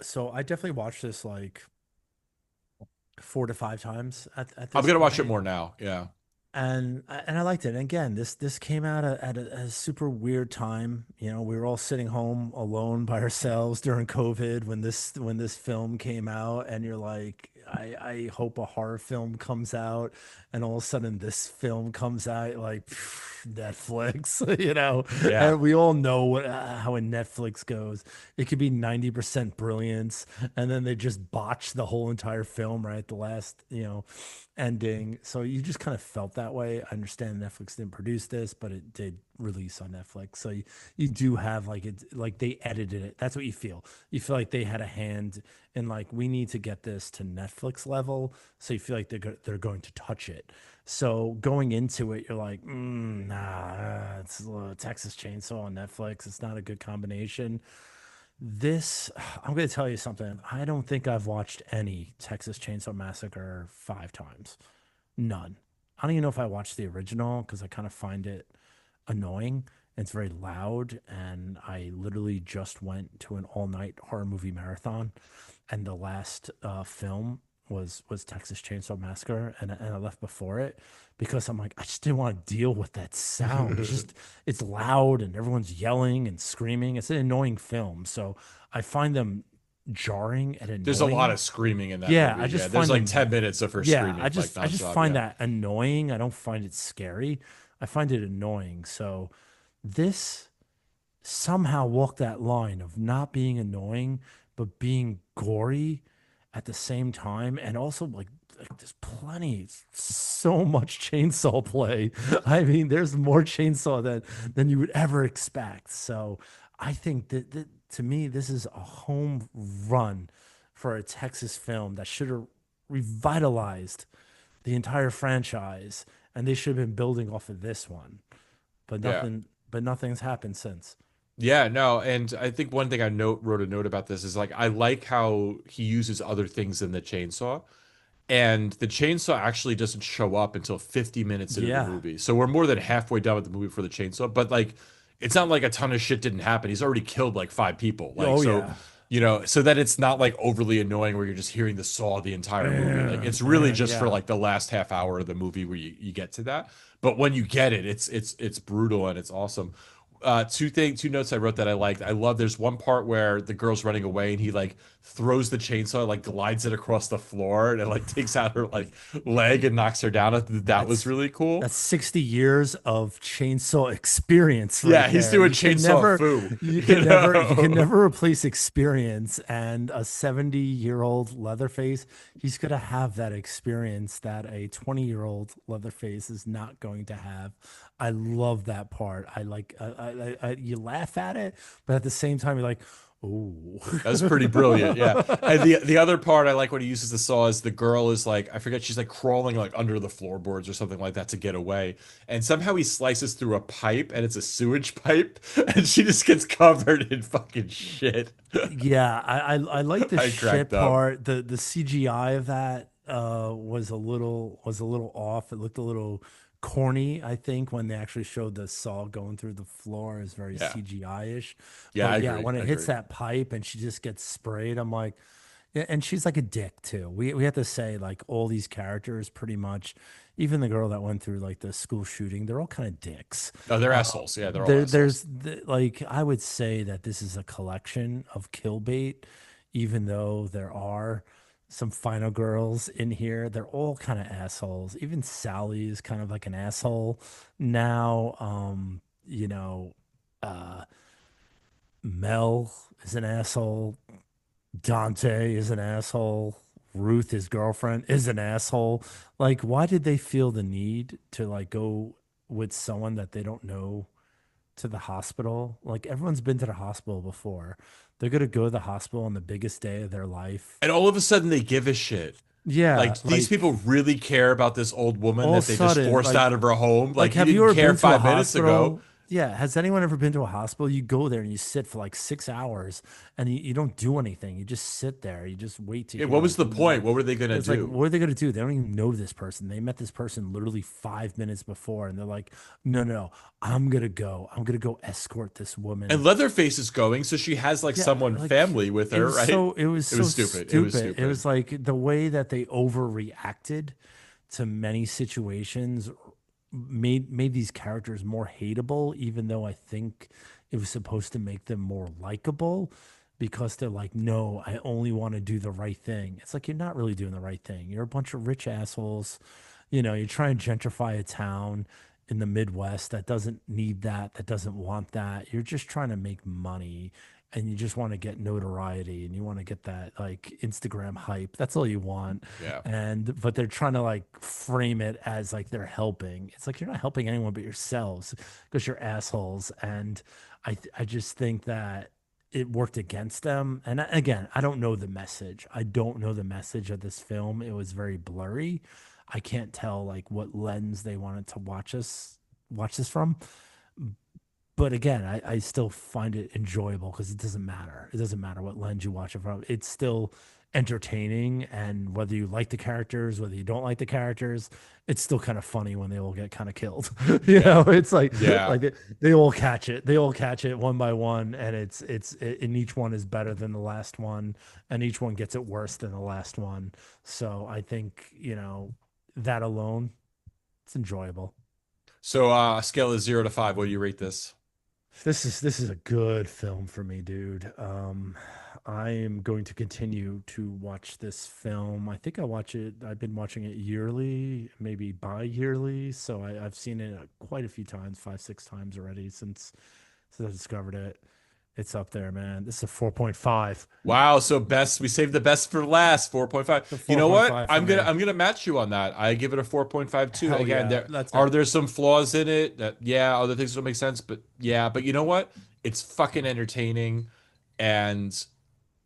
So I definitely watched this like 4 to 5 times at I'm this gonna watch it point. more now. Yeah. And I liked it. And again, this came out at a super weird time. We were all sitting home alone by ourselves during COVID when this film came out, and you're like, I hope a horror film comes out, and all of a sudden this film comes out like Netflix, Yeah. and we all know how a Netflix goes. It could be 90% brilliance, and then they just botch the whole entire film right at the last, ending. So you just kind of felt that way. I understand Netflix didn't produce this, but it did release on Netflix. So you do have like like they edited it. That's what you feel. You feel like they had a hand in like we need to get this to Netflix level. So you feel like they're going to touch it. So going into it, you're like, nah, it's Texas Chainsaw on Netflix. It's not a good combination. This, I'm going to tell you something. I don't think I've watched any Texas Chainsaw Massacre 5 times. None. I don't even know if I watched the original because I kind of find it annoying. It's very loud, and I literally just went to an all-night horror movie marathon, and the last film was Texas Chainsaw Massacre, and I left before it because I'm like I just didn't want to deal with that sound. It's loud and everyone's yelling and screaming. It's an annoying film, so I find them jarring and There's a lot annoying. of screaming in that Yeah, movie. I Yeah, just there's find like them 10 minutes of her yeah, screaming like I just nonstop. find Yeah. that annoying. I don't find it scary. I find it annoying. So this somehow walked that line of not being annoying but being gory at the same time, and also like there's plenty, so much chainsaw play. I mean, there's more chainsaw than you would ever expect. So I think that to me this is a home run for a Texas film that should have revitalized the entire franchise, and they should have been building off of this one. But Yeah. nothing's happened since. Yeah, no, and I think one thing wrote a note about this is like I like how he uses other things in the chainsaw. And the chainsaw actually doesn't show up until 50 minutes into the Yeah. movie. So we're more than halfway done with the movie for the chainsaw, but like it's not like a ton of shit didn't happen. He's already killed like 5 people. Like Oh so, yeah. so that it's not like overly annoying where you're just hearing the saw the entire movie. Like it's really just for Yeah. like the last half hour of the movie where you get to that. But when you get it, it's brutal and it's awesome. Two notes I wrote that I liked. I love there's one part where the girl's running away and he like throws the chainsaw, like glides it across the floor and it like takes out her like leg and knocks her down. I thought that was That's really cool. that's 60 years of chainsaw experience Yeah, right he's there. doing chainsaw foo. You can never replace experience, and a 70-year-old Leatherface, he's going to have that experience that a 20-year-old Leatherface is not going to have. I love that part. I like you laugh at it, but at the same time you're like, "Oh." That's pretty brilliant. Yeah. And the other part I like when he uses the saw is the girl is like I forget she's like crawling like under the floorboards or something like that to get away. And somehow he slices through a pipe and it's a sewage pipe and she just gets covered in fucking shit. Yeah, I like the I shit cracked up. part. The CGI of that was a little off. It looked a little corny, I think, when they actually showed the saw going through the floor is very Yeah. CGI-ish. Yeah, I But yeah, agree. when I it hits agree. that pipe and she just gets sprayed, I'm like, yeah, and she's like a dick too. We have to say like all these characters pretty much, even the girl that went through like the school shooting, they're all kind of dicks. No, they're Uh, assholes. Yeah, they're all assholes. like I would say that this is a collection of kill bait, even though there are some final girls in here. They're all kind of assholes. Even Sally is kind of like an asshole now. Uh, Mel is an asshole. Dante is an asshole. Ruth, his girlfriend, is an asshole. Like, why did they feel the need to like go with someone that they don't know to the hospital? Like, everyone's been to the hospital before. They're gonna go to the hospital on the biggest day of their life. And all of a sudden they give a shit. Yeah, Like these like people really care about this old woman all of that a they just sudden, forced out of her home. Like you have you didn't ever care been to a 5 minutes ago. hospital? Yeah. Has anyone ever been to a hospital? You go there and you sit for like 6 hours and you don't do anything. You just sit there. You just wait to Yeah, hear what was like the point? What were they gonna it's like, do? what are they going to do? They don't even know this person. They met this person literally 5 minutes before and they're like, no, no, no, I'm going to go. I'm going to go escort this And woman. Leatherface is going, so she has like Yeah, someone like family with her, right? it was It so was stupid. It was stupid. It stupid. was like the way that they overreacted to many situations made these characters more hateable, even though I think it was supposed to make them more likable. because they're like, no, I only want to do the right thing. It's like, you're not really doing the right thing. You're a bunch of rich assholes. You try and gentrify a town in the Midwest that doesn't need that, that doesn't want that. You're just trying to make money, and you just want to get notoriety, and you want to get that like Instagram hype. That's all you want. Yeah. But they're trying to like frame it as like they're helping. It's like, you're not helping anyone but yourselves because you're assholes. And I just think that it worked against them. And again, I don't know the message. I don't know the message of this film. It was very blurry. I can't tell like what lens they wanted to watch this from. But again, I still find it enjoyable because it doesn't matter. It doesn't matter what lens you watch it from. It's still entertaining, and whether you like the characters, whether you don't like the characters, it's still kind of funny when they all get kind of killed. Yeah. It's like Yeah. they all catch it. They all catch it one by one, and and each one is better than the last one, and each one gets it worse than the last one. So I think, that alone, it's enjoyable. So, a scale of 0 to 5, what do you rate this? This is a good film for me, dude. I am going to continue to watch this film. I think I watch it. I've been watching it yearly, maybe bi-yearly. So I've seen it quite a few times, 5, 6 times already since I discovered it. It's up there, man. This is a 4.5. Wow, so best we saved the best for last, 4.5. The You know what? 4.5 for me. I'm gonna match you on that. I give it a 4.5 too. Hell Again, yeah, there that's are it. there some flaws in it that yeah, other things don't make sense, but yeah, but you know what? It's fucking entertaining and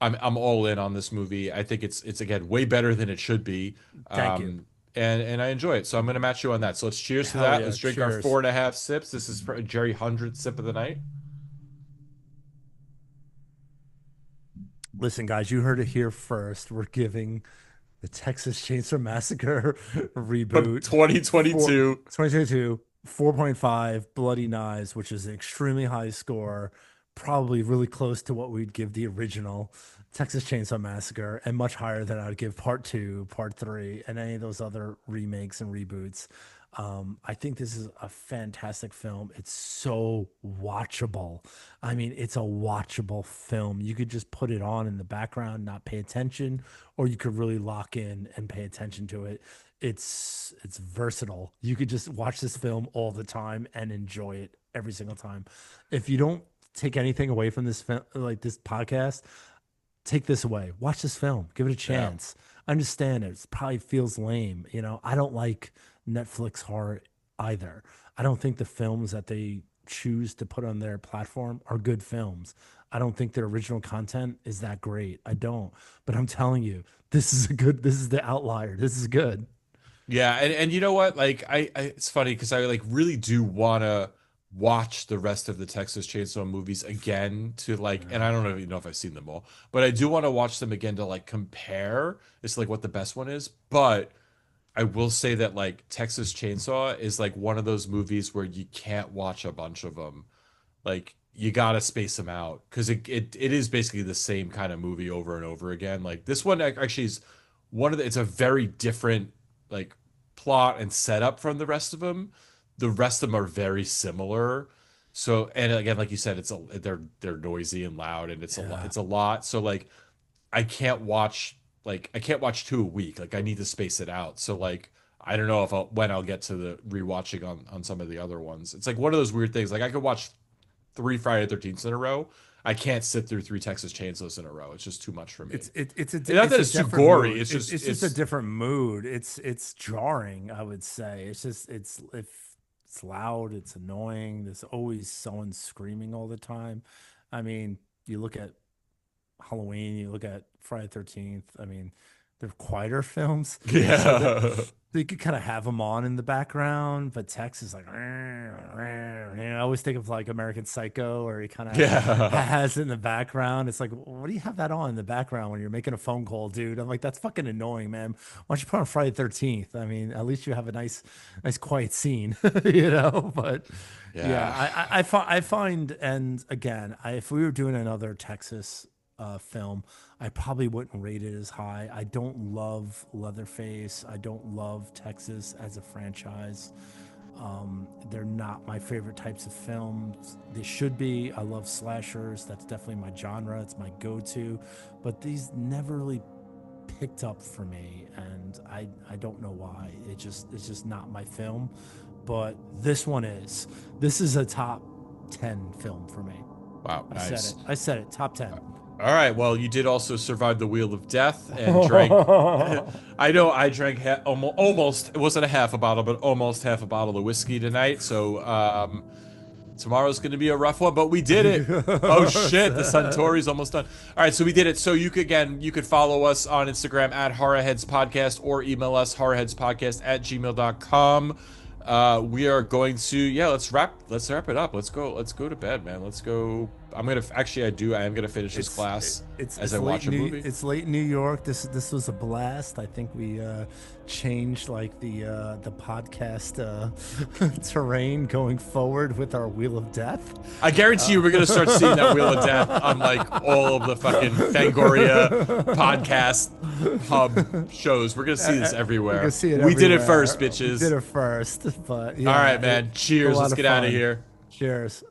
I'm all in on this movie. I think it's again way better than it should be. Thank you. And I enjoy it. So I'm gonna match you on that. So let's cheers to Hell that. yeah. Let's drink our Cheers. 4.5 sips. This is for Jerry 100th sip of the night. Listen, guys, you heard it here first. We're giving the Texas Chainsaw Massacre From reboot for 2022. 2022, 4.5 Bloody Knives, which is an extremely high score, probably really close to what we'd give the original Texas Chainsaw Massacre, and much higher than I'd give part two, part three, and any of those other remakes and reboots. I think this is a fantastic film. It's so watchable. I mean, it's a watchable film. You could just put it on in the background, not pay attention, or you could really lock in and pay attention to it. It's versatile. You could just watch this film all the time and enjoy it every single time. If you don't take anything away from like this podcast, take this away. Watch this film. Give it a Yeah. chance. Understand it. It probably feels lame. I don't like Netflix horror either. I don't think the films that they choose to put on their platform are good films. I don't think their original content is that great. I don't. But I'm telling you, this is the outlier. This is good. Yeah, and you know what? Like I it's funny because I like really do want to watch the rest of the Texas Chainsaw movies again to like, and I don't even know if I've seen them all, but I do want to watch them again to like compare as to like what the best one is. But I will say that like Texas Chainsaw is like one of those movies where you can't watch a bunch of them. Like you gotta space them out because it is basically the same kind of movie over and over again. Like this one actually is it's a very different like plot and setup from the rest of them. The rest of them are very similar. So and again, like you said, they're noisy and loud and Yeah. it's a lot. So like I can't watch two a week. Like I need to space it out. So like I don't know if when I'll get to the rewatching on some of the other ones. It's like one of those weird things. Like I could watch three Friday the 13th in a row. I can't sit through three Texas Chainsaws in a row. It's just too much for me. And not It's that a it's too different gory. mood. It's just It's just a different mood. It's jarring, I would say. It's just if it's loud, it's annoying. There's always someone screaming all the time. I mean, you look at Halloween, you look at Friday the 13th. I mean, they're quieter films, so that yeah. you could kind of have them on in the background. But Tex is like, I always think of like American Psycho, or he kind of Yeah. has it in the background. It's like, what do you have that on in the background when you're making a phone call, dude? I'm like, that's fucking annoying, man. Why don't you put on Friday the 13th? I mean, at least you have a nice quiet scene, But yeah, Yeah. I find, and again, if we were doing another Texas film, I probably wouldn't rate it as high. I don't love Leatherface. I don't love Texas as a franchise. They're not my favorite types of films. They should be. I love slashers. That's definitely my genre. It's my go-to. But these never really picked up for me, and I don't know why. It's just not my film. But this one is. This is a top 10 film for me. Wow, nice. I said it. Top 10. All right. Well, you did also survive the Wheel of Death and drank. I know I drank almost. It wasn't a half a bottle, but almost half a bottle of whiskey tonight. So tomorrow's going to be a rough one, but we did it. Oh shit, the Suntory's almost done. All right, so we did it. So you could follow us on Instagram at horrorheadspodcast or email us horrorheadspodcast@gmail.com. We are going to let's wrap it up. Let's go to bed, man. Let's go. I am gonna finish this class as I watch a movie. It's late in New York. This was a blast. I think we changed like the podcast terrain going forward with our Wheel of Death. I guarantee you we're gonna start seeing that Wheel of Death on like all of the fucking Fangoria podcast hub shows. We're gonna see this everywhere. We're gonna see it we did it everywhere. first, bitches. We did it first, but yeah, all right, man. Cheers. Let's get out of here. Cheers.